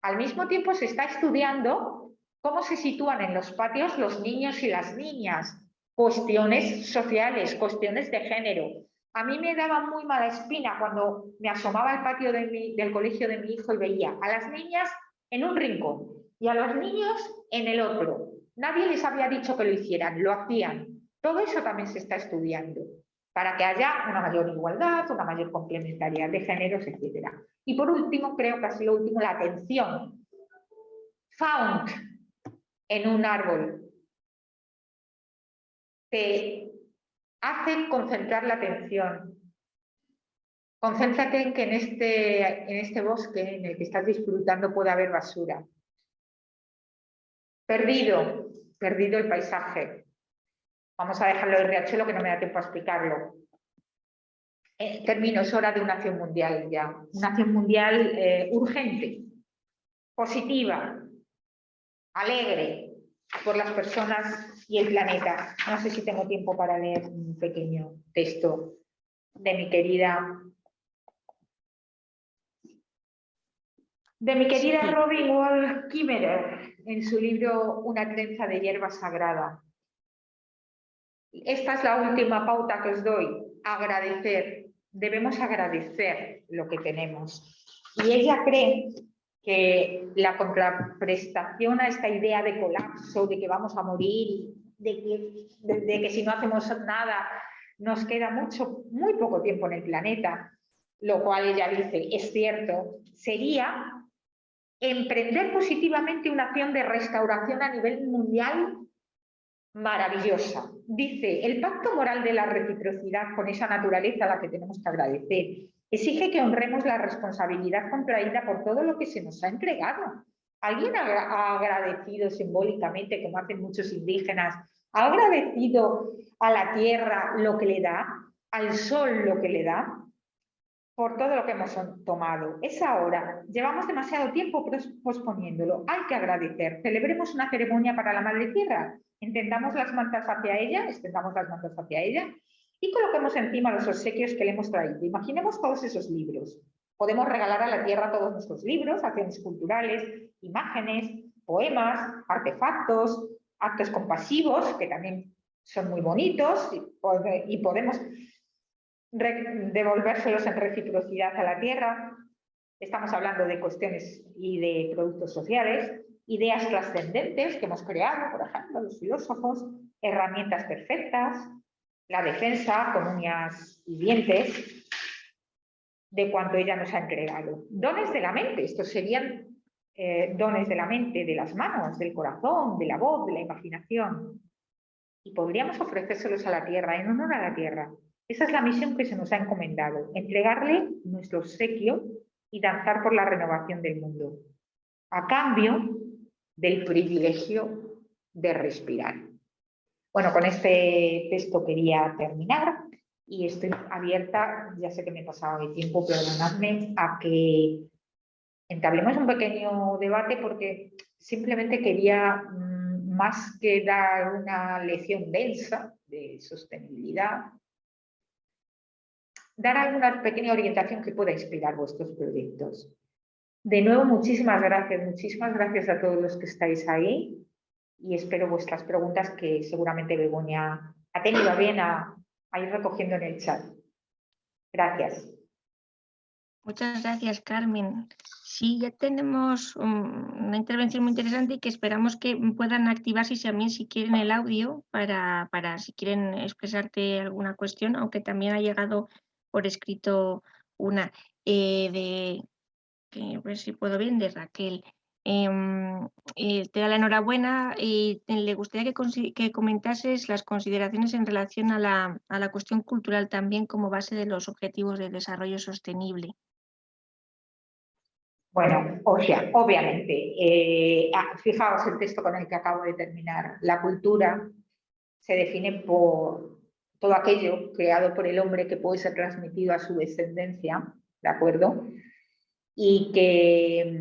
Al mismo tiempo se está estudiando cómo se sitúan en los patios los niños y las niñas, cuestiones sociales, cuestiones de género. A mí me daba muy mala espina cuando me asomaba al patio del colegio de mi hijo y veía a las niñas en un rincón y a los niños en el otro. Nadie les había dicho que lo hicieran, lo hacían. Todo eso también se está estudiando para que haya una mayor igualdad, una mayor complementariedad de géneros, etc. Y por último, creo que ha sido lo último, la atención. Found en un árbol te hace concentrar la atención. Concéntrate en que en este bosque en el que estás disfrutando puede haber basura. Perdido el paisaje. Vamos a dejarlo el riachuelo que no me da tiempo a explicarlo. Termino, es hora de una acción mundial ya. Una acción mundial urgente, positiva, alegre por las personas y el planeta. No sé si tengo tiempo para leer un pequeño texto de mi querida Robin Wall Kimmerer en su libro Una trenza de hierba sagrada. Esta es la última pauta que os doy. Agradecer. Debemos agradecer lo que tenemos. Y ella cree que la contraprestación a esta idea de colapso, de que vamos a morir, de que si no hacemos nada nos queda muy poco tiempo en el planeta, lo cual ella dice, es cierto, sería emprender positivamente una acción de restauración a nivel mundial maravillosa. Dice, el pacto moral de la reciprocidad con esa naturaleza a la que tenemos que agradecer exige que honremos la responsabilidad contraída por todo lo que se nos ha entregado. ¿Alguien ha agradecido simbólicamente, como hacen muchos indígenas, ha agradecido a la tierra lo que le da, al sol lo que le da, por todo lo que hemos tomado? Es ahora. Llevamos demasiado tiempo posponiéndolo. Hay que agradecer. Celebremos una ceremonia para la Madre Tierra. Extendamos las mantas hacia ella y coloquemos encima los obsequios que le hemos traído. Imaginemos todos esos libros. Podemos regalar a la Tierra todos nuestros libros, acciones culturales, imágenes, poemas, artefactos, actos compasivos, que también son muy bonitos, y podemos devolvérselos en reciprocidad a la tierra. Estamos hablando de cuestiones y de productos sociales, ideas trascendentes que hemos creado, por ejemplo, los filósofos, herramientas perfectas, la defensa con uñas y dientes de cuanto ella nos ha entregado. Dones de la mente, estos serían dones de la mente, de las manos, del corazón, de la voz, de la imaginación. Y podríamos ofrecérselos a la tierra, en honor a la tierra. Esa es la misión que se nos ha encomendado, entregarle nuestro obsequio y danzar por la renovación del mundo, a cambio del privilegio de respirar. Bueno, con este texto quería terminar y estoy abierta, ya sé que me he pasado el tiempo, perdonadme, a que entablemos un pequeño debate porque simplemente quería, más que dar una lección densa de sostenibilidad, dar alguna pequeña orientación que pueda inspirar vuestros proyectos. De nuevo, muchísimas gracias a todos los que estáis ahí y espero vuestras preguntas que seguramente Begoña ha tenido a bien a ir recogiendo en el chat. Gracias. Muchas gracias, Carmen. Sí, ya tenemos una intervención muy interesante y que esperamos que puedan activarse también si quieren el audio para si quieren expresarte alguna cuestión, aunque también ha llegado por escrito una que a ver si puedo bien, de Raquel. Te da la enhorabuena y le gustaría que comentases las consideraciones en relación a la cuestión cultural también como base de los objetivos de desarrollo sostenible. Bueno, obviamente, fijaos el texto con el que acabo de terminar. La cultura se define por todo aquello creado por el hombre que puede ser transmitido a su descendencia, ¿de acuerdo? Y que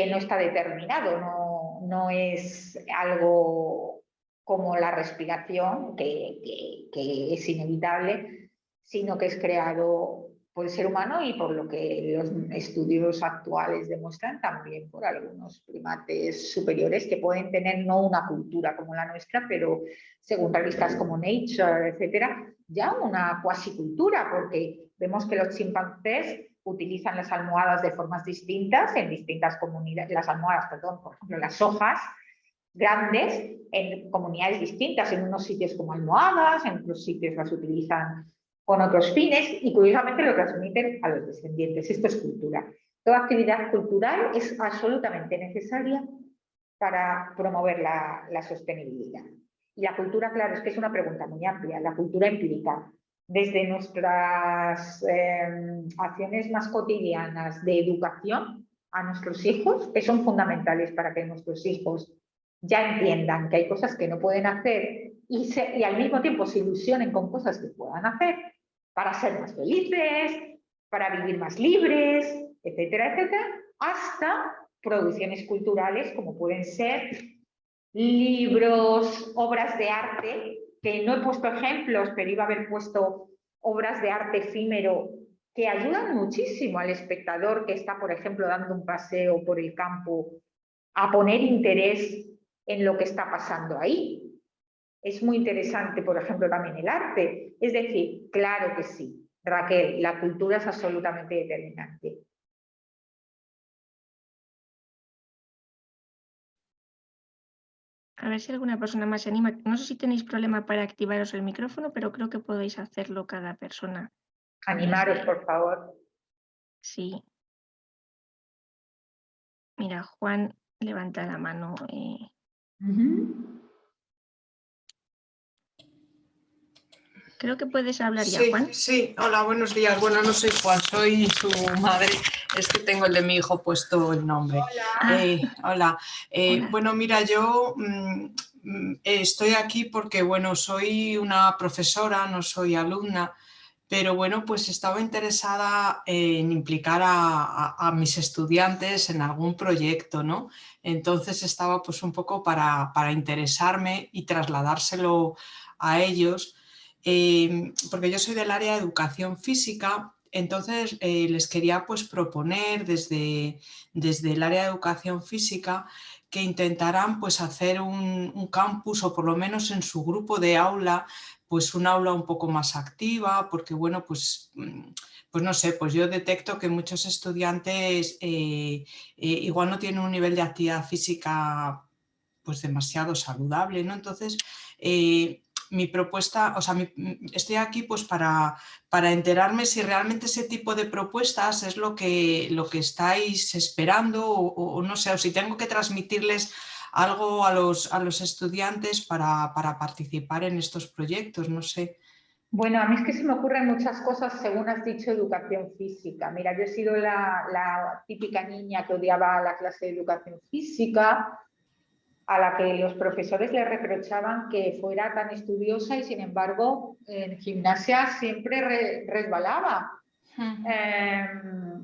no está determinado, no es algo como la respiración, que es inevitable, sino que es creado por el ser humano y por lo que los estudios actuales demuestran también por algunos primates superiores que pueden tener no una cultura como la nuestra, pero según revistas como Nature, etcétera, ya una cuasicultura, porque vemos que los chimpancés utilizan las almohadas de formas distintas en distintas comunidades, por ejemplo, las hojas grandes en comunidades distintas, en unos sitios como almohadas, en otros sitios las utilizan con otros fines y curiosamente lo transmiten a los descendientes. Esto es cultura. Toda actividad cultural es absolutamente necesaria para promover la sostenibilidad. Y la cultura, claro, es que es una pregunta muy amplia. La cultura implica desde nuestras acciones más cotidianas de educación a nuestros hijos, que son fundamentales para que nuestros hijos ya entiendan que hay cosas que no pueden hacer y al mismo tiempo se ilusionen con cosas que puedan hacer para ser más felices, para vivir más libres, etcétera, etcétera, hasta producciones culturales como pueden ser libros, obras de arte, que no he puesto ejemplos, pero iba a haber puesto obras de arte efímero que ayudan muchísimo al espectador que está, por ejemplo, dando un paseo por el campo a poner interés en lo que está pasando ahí. Es muy interesante, por ejemplo, también el arte. Es decir, claro que sí, Raquel, la cultura es absolutamente determinante. A ver si alguna persona más se anima. No sé si tenéis problema para activaros el micrófono, pero creo que podéis hacerlo cada persona. Animaros, por favor. Sí. Mira, Juan levanta la mano. Creo que puedes hablar ya, Sí, Juan. sí, hola, buenos días. Bueno, no soy Juan, soy su madre. Es que tengo el de mi hijo puesto el nombre. Hola. Hola. Hola. Bueno, mira, yo estoy aquí porque, bueno, soy una profesora, no soy alumna, pero bueno, pues estaba interesada en implicar a mis estudiantes en algún proyecto, ¿no? Entonces estaba pues un poco para interesarme y trasladárselo a ellos. Porque yo soy del área de educación física, entonces les quería pues proponer desde el área de educación física que intentaran pues hacer un campus, o por lo menos en su grupo de aula, pues un aula un poco más activa, porque bueno, pues no sé, pues yo detecto que muchos estudiantes igual no tienen un nivel de actividad física pues demasiado saludable, ¿no? Entonces, mi propuesta, o sea, estoy aquí pues para enterarme si realmente ese tipo de propuestas es lo que estáis esperando, o no sé, o si tengo que transmitirles algo a los estudiantes para participar en estos proyectos, no sé. Bueno, a mí es que se me ocurren muchas cosas según has dicho educación física. Mira, yo he sido la típica niña que odiaba la clase de educación física, a la que los profesores le reprochaban que fuera tan estudiosa y sin embargo en gimnasia siempre resbalaba.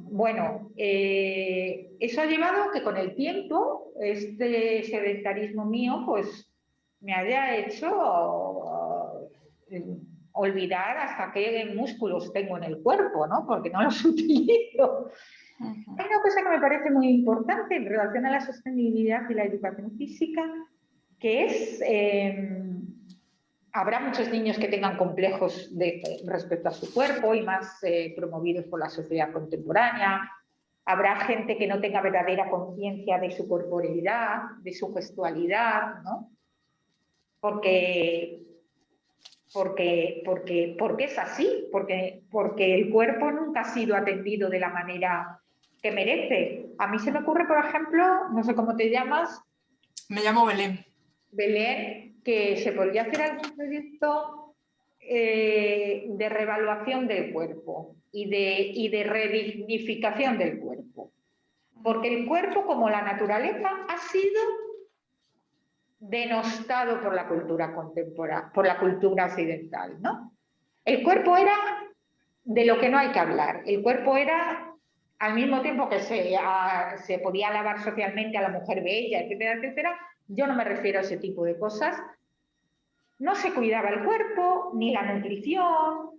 Bueno, eso ha llevado que con el tiempo este sedentarismo mío pues me haya hecho olvidar hasta qué músculos tengo en el cuerpo, ¿no? Porque no los utilizo. Hay una cosa que me parece muy importante en relación a la sostenibilidad y la educación física, que es, habrá muchos niños que tengan complejos respecto a su cuerpo y más promovidos por la sociedad contemporánea. Habrá gente que no tenga verdadera conciencia de su corporeidad, de su gestualidad, ¿no? Porque es así, porque el cuerpo nunca ha sido atendido de la manera que merece. A mí se me ocurre, por ejemplo, no sé cómo te llamas. Me llamo Belén. Belén, que se podría hacer algún proyecto de reevaluación del cuerpo y de redignificación del cuerpo. Porque el cuerpo, como la naturaleza, ha sido denostado por la cultura contemporánea, por la cultura occidental, ¿no? El cuerpo era de lo que no hay que hablar. El cuerpo era, al mismo tiempo que se podía alabar socialmente a la mujer bella, etcétera, etcétera, yo no me refiero a ese tipo de cosas. No se cuidaba el cuerpo, ni la nutrición.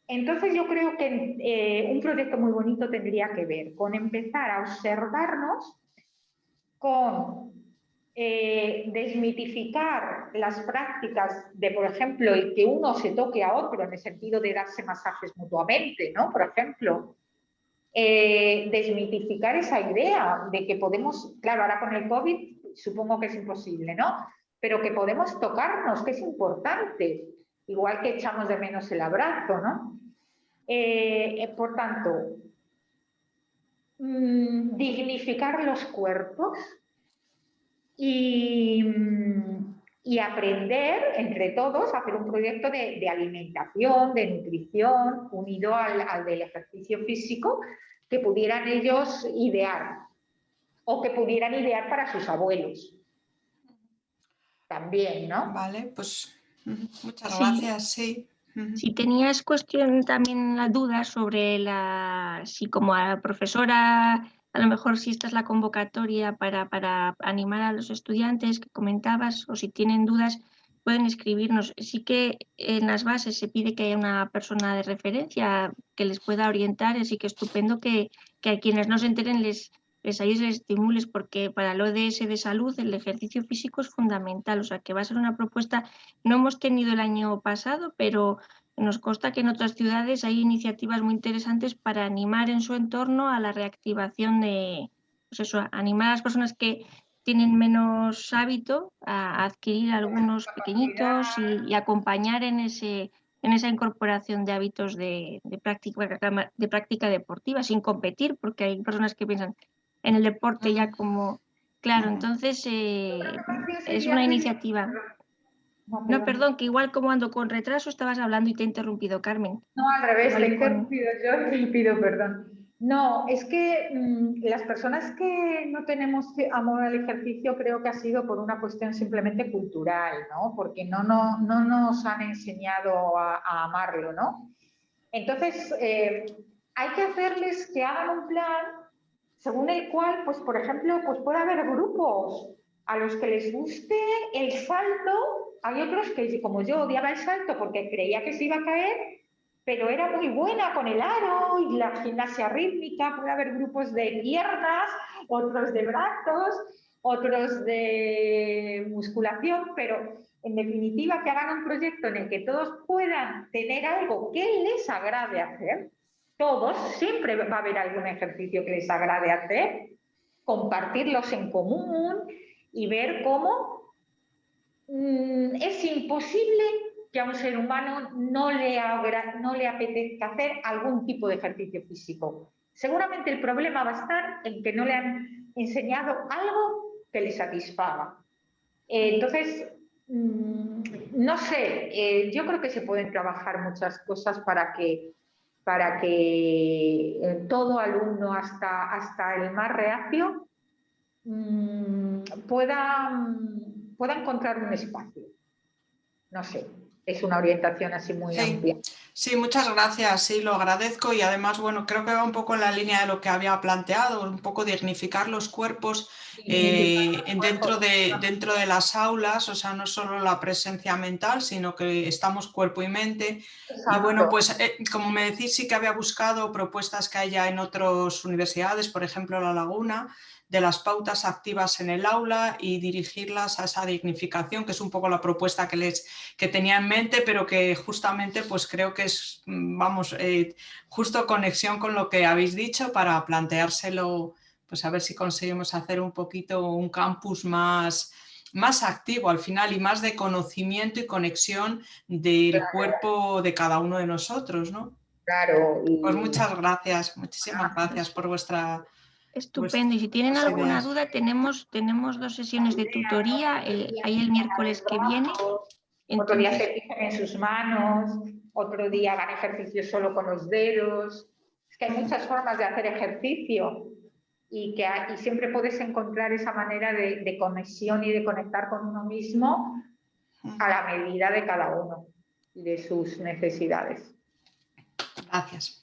Entonces yo creo que un proyecto muy bonito tendría que ver con empezar a observarnos, con desmitificar las prácticas de, por ejemplo, el que uno se toque a otro en el sentido de darse masajes mutuamente, ¿no? Por ejemplo, desmitificar esa idea de que podemos, claro, ahora con el COVID supongo que es imposible, ¿no? Pero que podemos tocarnos, que es importante, igual que echamos de menos el abrazo, ¿no? Por tanto, dignificar los cuerpos y aprender entre todos a hacer un proyecto de alimentación, de nutrición, unido al del ejercicio físico, que pudieran ellos idear o que pudieran idear para sus abuelos. También, ¿no? Vale, pues muchas Sí. gracias, sí. Si tenías también la duda sobre si como a la profesora, a lo mejor si esta es la convocatoria para animar a los estudiantes que comentabas, o si tienen dudas, pueden escribirnos. Sí que en las bases se pide que haya una persona de referencia que les pueda orientar, así que estupendo que a quienes no se enteren les ayudes, les estimules, porque para el ODS de salud el ejercicio físico es fundamental, o sea que va a ser una propuesta. No hemos tenido el año pasado, pero nos consta que en otras ciudades hay iniciativas muy interesantes para animar en su entorno a la reactivación de, pues eso, animar a las personas que tienen menos hábito a adquirir algunos pequeñitos y acompañar en esa incorporación de hábitos de práctica deportiva sin competir, porque hay personas que piensan en el deporte ya como... Claro, entonces es una iniciativa... No, perdón, que igual como ando con retraso estabas hablando y te he interrumpido, Carmen. No, al revés, Igual te he interrumpido yo, te pido perdón. No, es que las personas que no tenemos amor al ejercicio creo que ha sido por una cuestión simplemente cultural, ¿no? Porque no nos han enseñado a amarlo, ¿no? Entonces, hay que hacerles que hagan un plan según el cual, pues por ejemplo, pues puede haber grupos a los que les guste el salto. Hay otros que, como yo, odiaba el salto porque creía que se iba a caer, pero era muy buena con el aro y la gimnasia rítmica. Puede haber grupos de piernas, otros de brazos, otros de musculación, pero en definitiva que hagan un proyecto en el que todos puedan tener algo que les agrade hacer. Todos, siempre va a haber algún ejercicio que les agrade hacer, compartirlos en común y ver cómo es imposible que a un ser humano no le apetezca hacer algún tipo de ejercicio físico. Seguramente el problema va a estar en que no le han enseñado algo que le satisfaga. Entonces, no sé, yo creo que se pueden trabajar muchas cosas para que todo alumno, hasta el más reacio, pueda encontrar un espacio. No sé, es una orientación así muy amplia. Sí, muchas gracias, sí, lo agradezco y además, bueno, creo que va un poco en la línea de lo que había planteado, un poco dignificar los cuerpos dentro de las aulas, o sea, no solo la presencia mental, sino que estamos cuerpo y mente. Exacto. Y bueno, pues como me decís, sí que había buscado propuestas que haya en otras universidades, por ejemplo La Laguna, de las pautas activas en el aula y dirigirlas a esa dignificación, que es un poco la propuesta que tenía en mente, pero que justamente pues creo que es, vamos, justo conexión con lo que habéis dicho para planteárselo, pues a ver si conseguimos hacer un poquito un campus más activo al final y más de conocimiento y conexión del cuerpo de cada uno de nosotros, ¿no? Claro. Pues muchas gracias, muchísimas gracias por vuestra... Estupendo. Y si tienen alguna duda, tenemos 2 sesiones de tutoría. Hay el miércoles que viene. Otro día se fijan en sus manos, otro día hagan ejercicio solo con los dedos. Es que hay muchas formas de hacer ejercicio y siempre puedes encontrar esa manera de conexión y de conectar con uno mismo a la medida de cada uno y de sus necesidades. Gracias.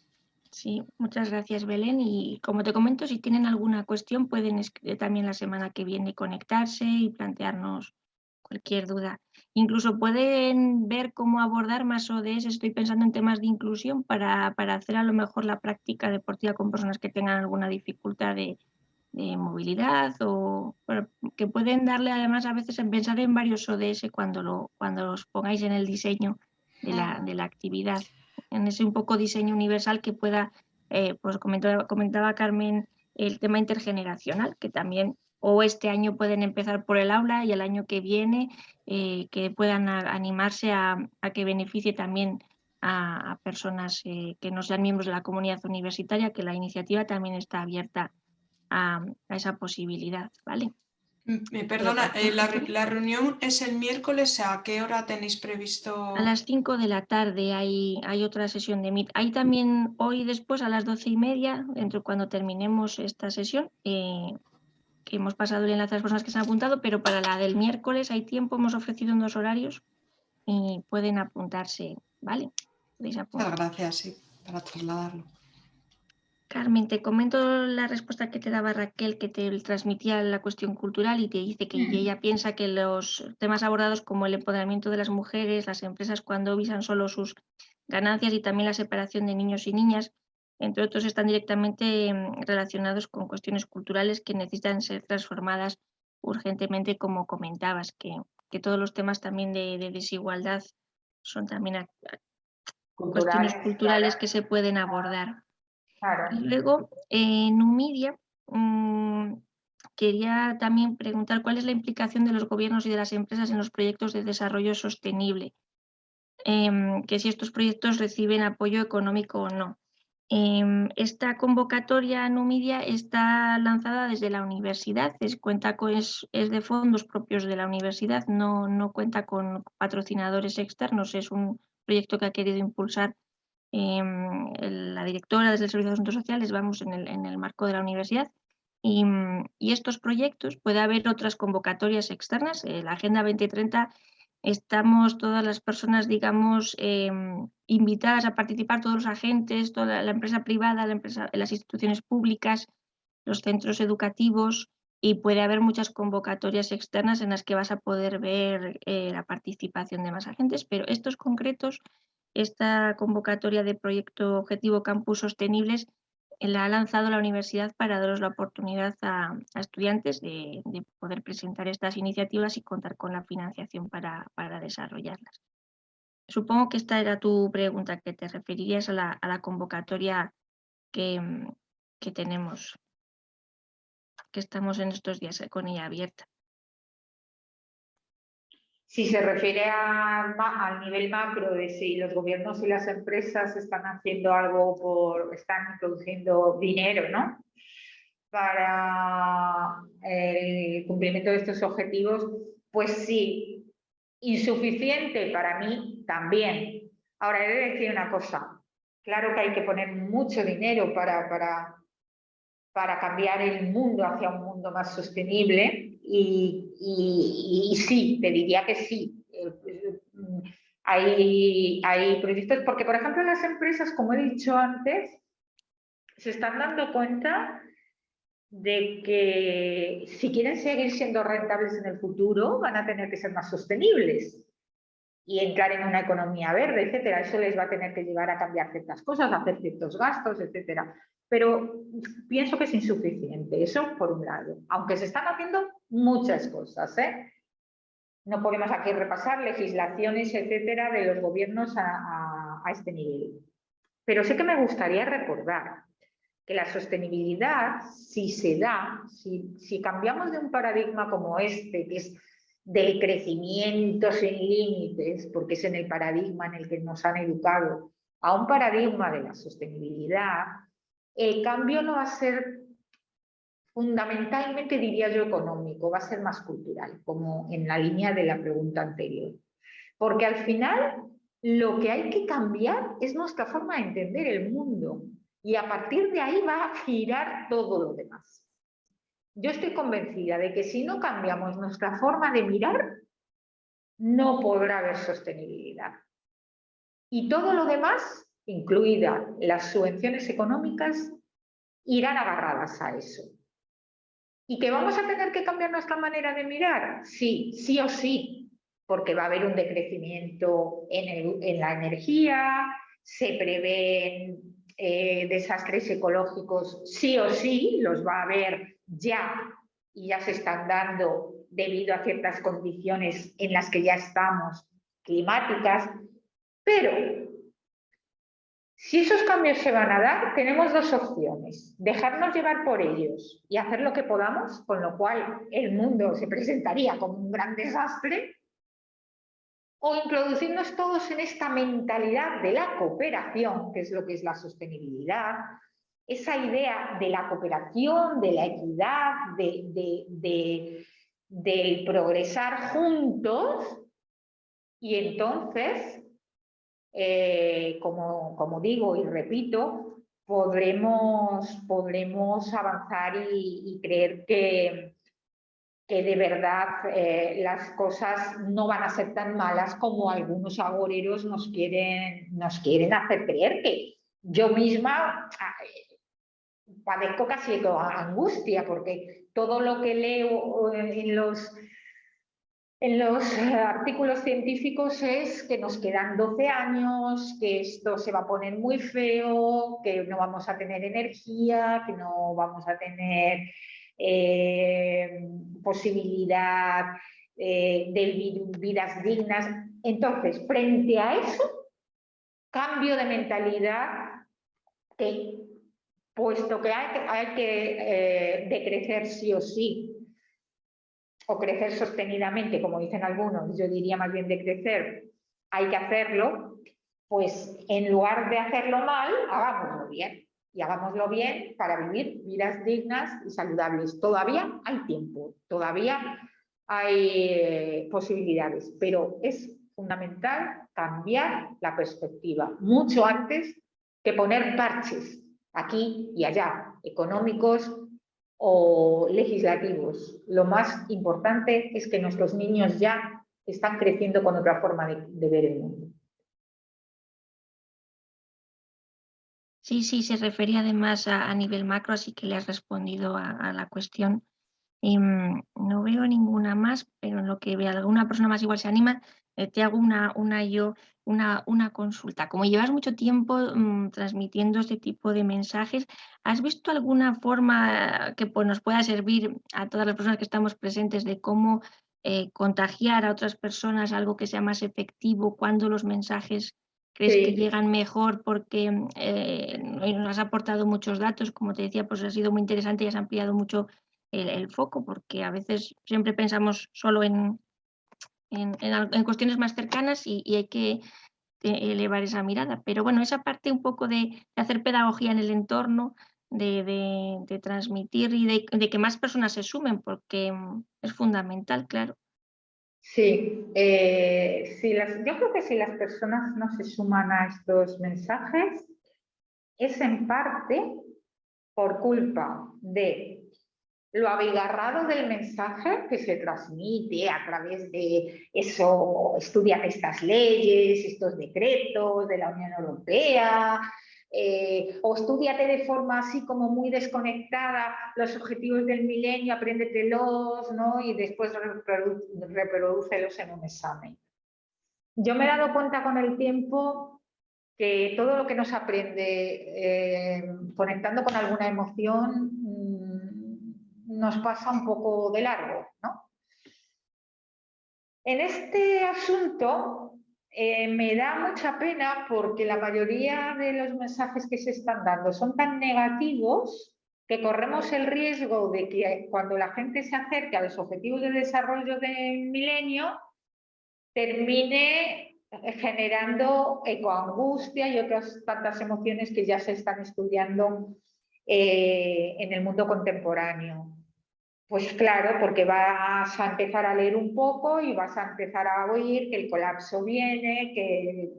Sí, muchas gracias, Belén. Y como te comento, si tienen alguna cuestión, pueden también la semana que viene conectarse y plantearnos cualquier duda. Incluso pueden ver cómo abordar más ODS. Estoy pensando en temas de inclusión para hacer a lo mejor la práctica deportiva con personas que tengan alguna dificultad de movilidad o que pueden darle además a veces en pensar en varios ODS cuando os pongáis en el diseño de la actividad. En ese un poco diseño universal que pueda, pues comentaba Carmen, el tema intergeneracional, que también o este año pueden empezar por el aula y el año que viene que puedan animarse a que beneficie también a personas que no sean miembros de la comunidad universitaria, que la iniciativa también está abierta a esa posibilidad, ¿vale? Perdona, la reunión es el miércoles, ¿a qué hora tenéis previsto? A las 5 de la tarde hay otra sesión de Meet. Hay también hoy después a las 12:30, cuando terminemos esta sesión, que hemos pasado el enlace a las personas que se han apuntado, pero para la del miércoles hay tiempo, hemos ofrecido en 2 horarios y pueden apuntarse, ¿vale? Muchas gracias, sí, para trasladarlo. Carmen, te comento la respuesta que te daba Raquel, que te transmitía la cuestión cultural y te dice que ella piensa que los temas abordados como el empoderamiento de las mujeres, las empresas cuando visan solo sus ganancias y también la separación de niños y niñas, entre otros, están directamente relacionados con cuestiones culturales que necesitan ser transformadas urgentemente, como comentabas, que todos los temas también de desigualdad son también cuestiones culturales que se pueden abordar. Claro. Y luego, en Numidia, quería también preguntar cuál es la implicación de los gobiernos y de las empresas en los proyectos de desarrollo sostenible, que si estos proyectos reciben apoyo económico o no. Esta convocatoria Numidia está lanzada desde la universidad, es de fondos propios de la universidad, no cuenta con patrocinadores externos, es un proyecto que ha querido impulsar la directora desde el Servicio de Asuntos Sociales, vamos en el marco de la universidad. Y estos proyectos, puede haber otras convocatorias externas, la Agenda 2030. Estamos todas las personas, digamos, invitadas a participar, todos los agentes, toda la empresa privada, las instituciones públicas, los centros educativos, y puede haber muchas convocatorias externas en las que vas a poder ver la participación de más agentes, pero estos concretos, esta convocatoria de proyecto Objetivo Campus Sostenibles, la ha lanzado la universidad para daros la oportunidad a estudiantes de poder presentar estas iniciativas y contar con la financiación para desarrollarlas. Supongo que esta era tu pregunta, que te referirías a la convocatoria que tenemos, que estamos en estos días con ella abierta. Si se refiere al nivel macro de si los gobiernos y las empresas están haciendo algo están introduciendo dinero, ¿no?, para el cumplimiento de estos objetivos, pues sí, insuficiente para mí también. Ahora, he de decir una cosa, claro que hay que poner mucho dinero para cambiar el mundo hacia un mundo más sostenible y sí, te diría que sí. Hay proyectos, porque por ejemplo las empresas, como he dicho antes, se están dando cuenta de que si quieren seguir siendo rentables en el futuro, van a tener que ser más sostenibles y entrar en una economía verde, etcétera. Eso les va a tener que llevar a cambiar ciertas cosas, a hacer ciertos gastos, etcétera. Pero pienso que es insuficiente, eso por un lado, aunque se están haciendo muchas cosas, ¿eh? No podemos aquí repasar legislaciones, etcétera, de los gobiernos a este nivel. Pero sí que me gustaría recordar que la sostenibilidad, si se da, si cambiamos de un paradigma como este, que es del crecimiento sin límites, porque es en el paradigma en el que nos han educado, a un paradigma de la sostenibilidad, el cambio no va a ser fundamentalmente, diría yo, económico, va a ser más cultural, como en la línea de la pregunta anterior. Porque al final lo que hay que cambiar es nuestra forma de entender el mundo y a partir de ahí va a girar todo lo demás. Yo estoy convencida de que si no cambiamos nuestra forma de mirar, no podrá haber sostenibilidad. Y todo lo demás, incluidas las subvenciones económicas, irán agarradas a eso. ¿Y que vamos a tener que cambiar nuestra manera de mirar? Sí, sí o sí, porque va a haber un decrecimiento en la energía, se prevén desastres ecológicos, sí o sí, los va a haber ya y ya se están dando debido a ciertas condiciones en las que ya estamos climáticas, pero si esos cambios se van a dar, tenemos dos opciones: dejarnos llevar por ellos y hacer lo que podamos, con lo cual el mundo se presentaría como un gran desastre, o introducirnos todos en esta mentalidad de la cooperación, que es lo que es la sostenibilidad, esa idea de la cooperación, de la equidad, de progresar juntos, y entonces, como digo y repito, podremos avanzar y creer que de verdad las cosas no van a ser tan malas como algunos agoreros nos quieren hacer creer. Que yo misma padezco casi de angustia, porque todo lo que leo en los artículos científicos es que nos quedan 12 años, que esto se va a poner muy feo, que no vamos a tener energía, que no vamos a tener posibilidad de vidas dignas. Entonces, frente a eso, cambio de mentalidad que puesto que hay que decrecer sí o sí, o crecer sostenidamente, como dicen algunos, yo diría más bien decrecer, hay que hacerlo, pues en lugar de hacerlo mal, hagámoslo bien. Y hagámoslo bien para vivir vidas dignas y saludables. Todavía hay tiempo, todavía hay posibilidades, pero es fundamental cambiar la perspectiva, mucho antes que poner parches aquí y allá, económicos o legislativos. Lo más importante es que nuestros niños ya están creciendo con otra forma de ver el mundo. Sí, sí, se refería además a nivel macro, así que le has respondido a la cuestión. No veo ninguna más, pero en lo que vea alguna persona más igual se anima, te hago una consulta. Como llevas mucho tiempo transmitiendo este tipo de mensajes, ¿has visto alguna forma que pues, nos pueda servir a todas las personas que estamos presentes de cómo contagiar a otras personas algo que sea más efectivo cuando los mensajes crees que llegan mejor? Porque nos has aportado muchos datos, como te decía, pues ha sido muy interesante y has ampliado mucho el foco, porque a veces siempre pensamos solo en cuestiones más cercanas y hay que elevar esa mirada. Pero bueno, esa parte un poco de hacer pedagogía en el entorno, de transmitir y de que más personas se sumen, porque es fundamental, claro. Sí, yo creo que si las personas no se suman a estos mensajes, es en parte por culpa de lo abigarrado del mensaje que se transmite a través de eso, estudian estas leyes, estos decretos de la Unión Europea, o estúdiate de forma así como muy desconectada los objetivos del milenio, apréndetelos, ¿no? Y después reprodúcelos en un examen. Yo me he dado cuenta con el tiempo que todo lo que nos aprende conectando con alguna emoción nos pasa un poco de largo, ¿no? En este asunto me da mucha pena porque la mayoría de los mensajes que se están dando son tan negativos que corremos el riesgo de que cuando la gente se acerque a los objetivos de desarrollo del milenio termine generando ecoangustia y otras tantas emociones que ya se están estudiando en el mundo contemporáneo. Pues claro, porque vas a empezar a leer un poco y vas a empezar a oír que el colapso viene, que,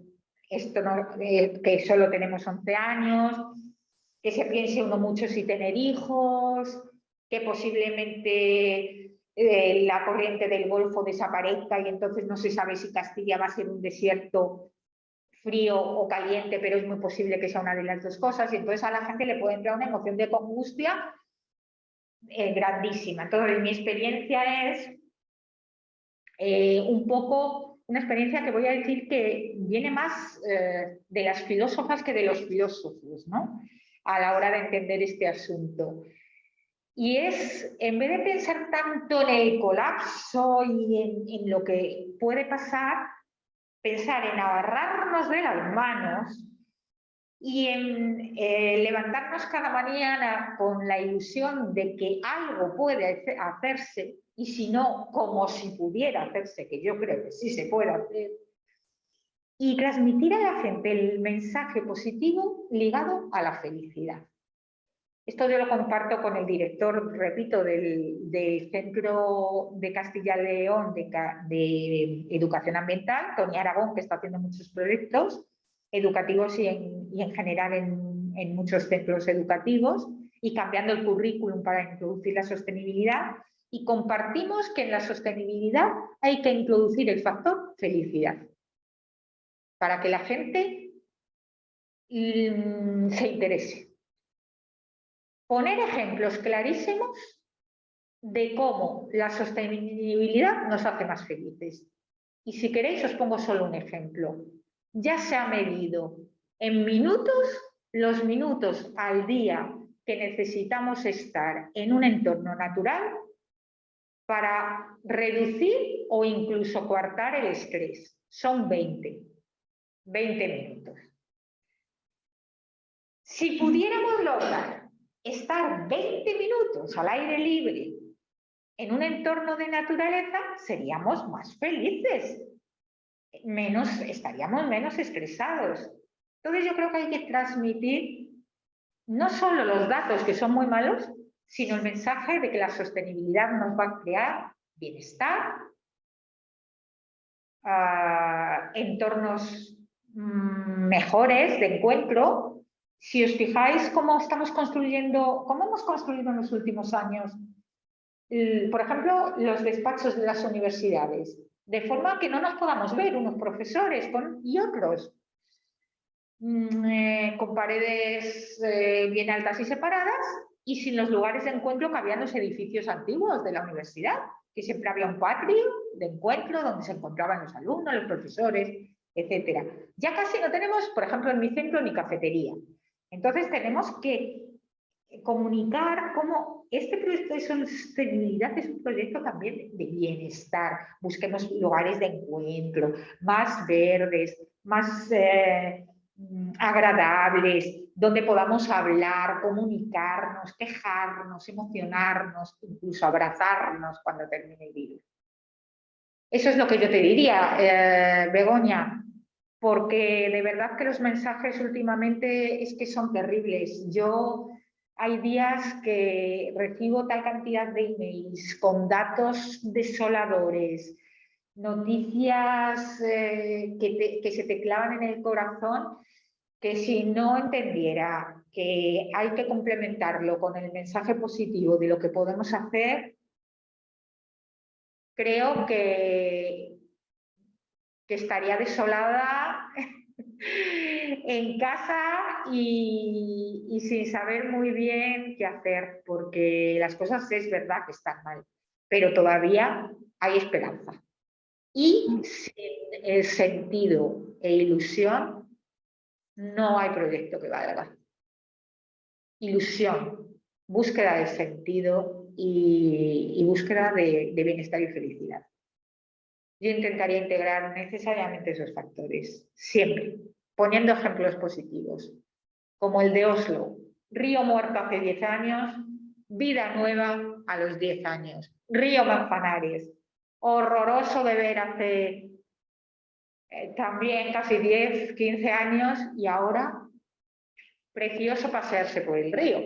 esto no, que solo tenemos 11 años, que se piense uno mucho si tener hijos, que posiblemente la corriente del Golfo desaparezca y entonces no se sabe si Castilla va a ser un desierto frío o caliente, pero es muy posible que sea una de las dos cosas, y entonces a la gente le puede entrar una emoción de angustia grandísima. Entonces mi experiencia es un poco una experiencia que voy a decir que viene más de las filósofas que de los filósofos, ¿no? A la hora de entender este asunto. Y es, en vez de pensar tanto en el colapso y en lo que puede pasar, pensar en agarrarnos de las manos y en levantarnos cada mañana con la ilusión de que algo puede hacerse, y si no, como si pudiera hacerse, que yo creo que sí se puede hacer, y transmitir a la gente el mensaje positivo ligado a la felicidad. Esto yo lo comparto con el director, repito, del Centro de Castilla y León de Educación Ambiental, Tony Aragón, que está haciendo muchos proyectos educativos y en general en muchos centros educativos, y cambiando el currículum para introducir la sostenibilidad. Y compartimos que en la sostenibilidad hay que introducir el factor felicidad, para que la gente se interese. Poner ejemplos clarísimos de cómo la sostenibilidad nos hace más felices. Y si queréis os pongo solo un ejemplo. Ya se ha medido en minutos los minutos al día que necesitamos estar en un entorno natural para reducir o incluso coartar el estrés. Son 20 minutos. Si pudiéramos lograr estar 20 minutos al aire libre en un entorno de naturaleza, seríamos más felices, estaríamos menos estresados. Entonces yo creo que hay que transmitir no solo los datos, que son muy malos, sino el mensaje de que la sostenibilidad nos va a crear bienestar, entornos mejores de encuentro. Si os fijáis cómo hemos construido en los últimos años, por ejemplo, los despachos de las universidades, de forma que no nos podamos ver unos profesores y otros, con paredes bien altas y separadas, y sin los lugares de encuentro que había en los edificios antiguos de la universidad, que siempre había un patio de encuentro donde se encontraban los alumnos, los profesores, etc. Ya casi no tenemos, por ejemplo, en mi centro, ni cafetería. Entonces tenemos que comunicar cómo este proyecto de sostenibilidad es un proyecto también de bienestar. Busquemos lugares de encuentro más verdes, más agradables, donde podamos hablar, comunicarnos, quejarnos, emocionarnos, incluso abrazarnos cuando termine el virus. Eso es lo que yo te diría, Begoña, porque de verdad que los mensajes últimamente es que son terribles. Hay días que recibo tal cantidad de emails con datos desoladores, noticias que se te clavan en el corazón, que si no entendiera que hay que complementarlo con el mensaje positivo de lo que podemos hacer, creo que estaría desolada en casa y sin saber muy bien qué hacer, porque las cosas es verdad que están mal, pero todavía hay esperanza. Y sin el sentido e ilusión, no hay proyecto que valga. Ilusión, búsqueda de sentido y búsqueda de bienestar y felicidad. Yo intentaría integrar necesariamente esos factores, siempre, poniendo ejemplos positivos, como el de Oslo, río muerto hace 10 años, vida nueva a los 10 años, río Manzanares, horroroso de ver hace también casi 10, 15 años y ahora precioso pasearse por el río.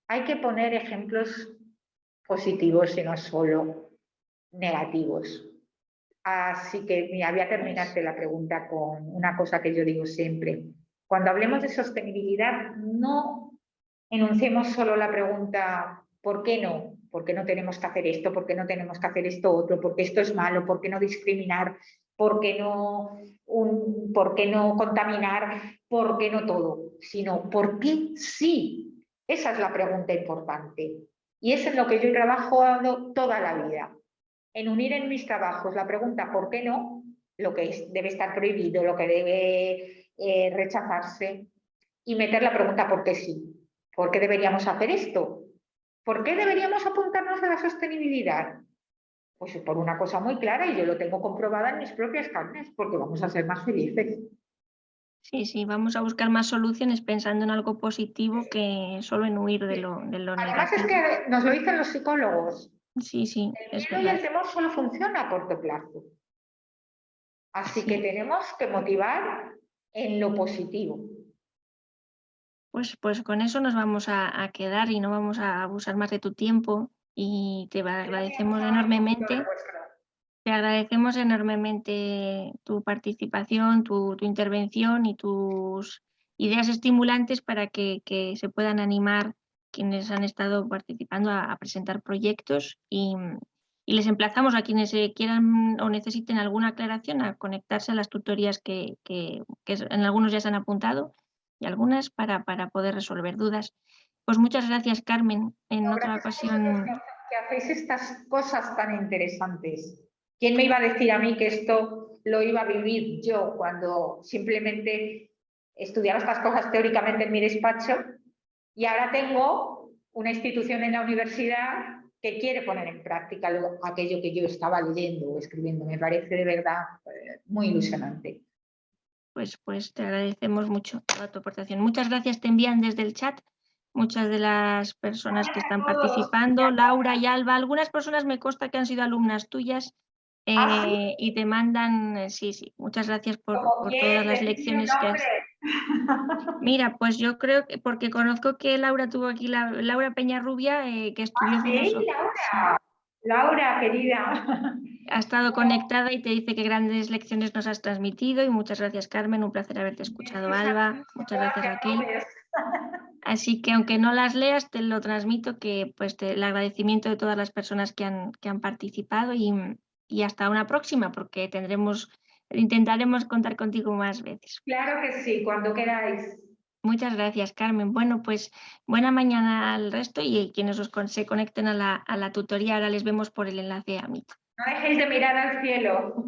Hay que poner ejemplos positivos y no solo negativos. Así que mira, voy a terminarte la pregunta con una cosa que yo digo siempre. Cuando hablemos de sostenibilidad, no enunciemos solo la pregunta ¿por qué no? ¿Por qué no tenemos que hacer esto? ¿Por qué no tenemos que hacer esto otro? ¿Por qué esto es malo? ¿Por qué no discriminar? ¿Por qué no contaminar? ¿Por qué no todo? Sino ¿por qué sí? Esa es la pregunta importante. Y es en lo que yo he trabajado toda la vida. En unir en mis trabajos la pregunta ¿por qué no? Lo que debe estar prohibido, lo que debe rechazarse, y meter la pregunta ¿por qué sí? ¿Por qué deberíamos hacer esto? ¿Por qué deberíamos apuntarnos a la sostenibilidad? Pues por una cosa muy clara, y yo lo tengo comprobada en mis propias carnes, porque vamos a ser más felices. Sí, vamos a buscar más soluciones pensando en algo positivo que solo en huir de lo negativo. Además es que nos lo dicen los psicólogos. Sí, El es miedo y verdad. el temor solo funciona a corto plazo. Así que tenemos que motivar en lo positivo. Pues con eso nos vamos a quedar y no vamos a abusar más de tu tiempo y te agradecemos enormemente. Te agradecemos enormemente tu participación, tu intervención y tus ideas estimulantes para que se puedan animar quienes han estado participando a presentar proyectos y les emplazamos a quienes quieran o necesiten alguna aclaración a conectarse a las tutorías que en algunos ya se han apuntado y algunas para poder resolver dudas. Pues muchas gracias, Carmen. En otra ocasión. Que hacéis estas cosas tan interesantes. ¿Quién me iba a decir a mí que esto lo iba a vivir yo cuando simplemente estudiaba estas cosas teóricamente en mi despacho y ahora tengo una institución en la universidad que quiere poner en práctica aquello que yo estaba leyendo o escribiendo? Me parece de verdad muy ilusionante. Pues te agradecemos mucho toda tu aportación. Muchas gracias, te envían desde el chat muchas de las personas que están participando, Laura y Alba. Algunas personas me consta que han sido alumnas tuyas y te mandan, sí, muchas gracias por todas las lecciones que has... Mira, pues yo creo que, porque conozco que Laura tuvo aquí, Laura Peñarrubia, que estudió filosofía. Laura, querida. Ha estado conectada y te dice que grandes lecciones nos has transmitido y muchas gracias, Carmen, un placer haberte escuchado, Alba, muchas gracias, Raquel. Así que aunque no las leas, te lo transmito, que pues el agradecimiento de todas las personas que han participado y hasta una próxima, porque intentaremos contar contigo más veces. Claro que sí, cuando queráis. Muchas gracias, Carmen. Bueno, pues buena mañana al resto y quienes se conecten a la tutoría, ahora les vemos por el enlace a Meet. No dejéis de mirar al cielo.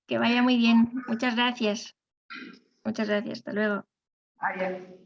Que vaya muy bien. Muchas gracias. Muchas gracias. Hasta luego. Adiós.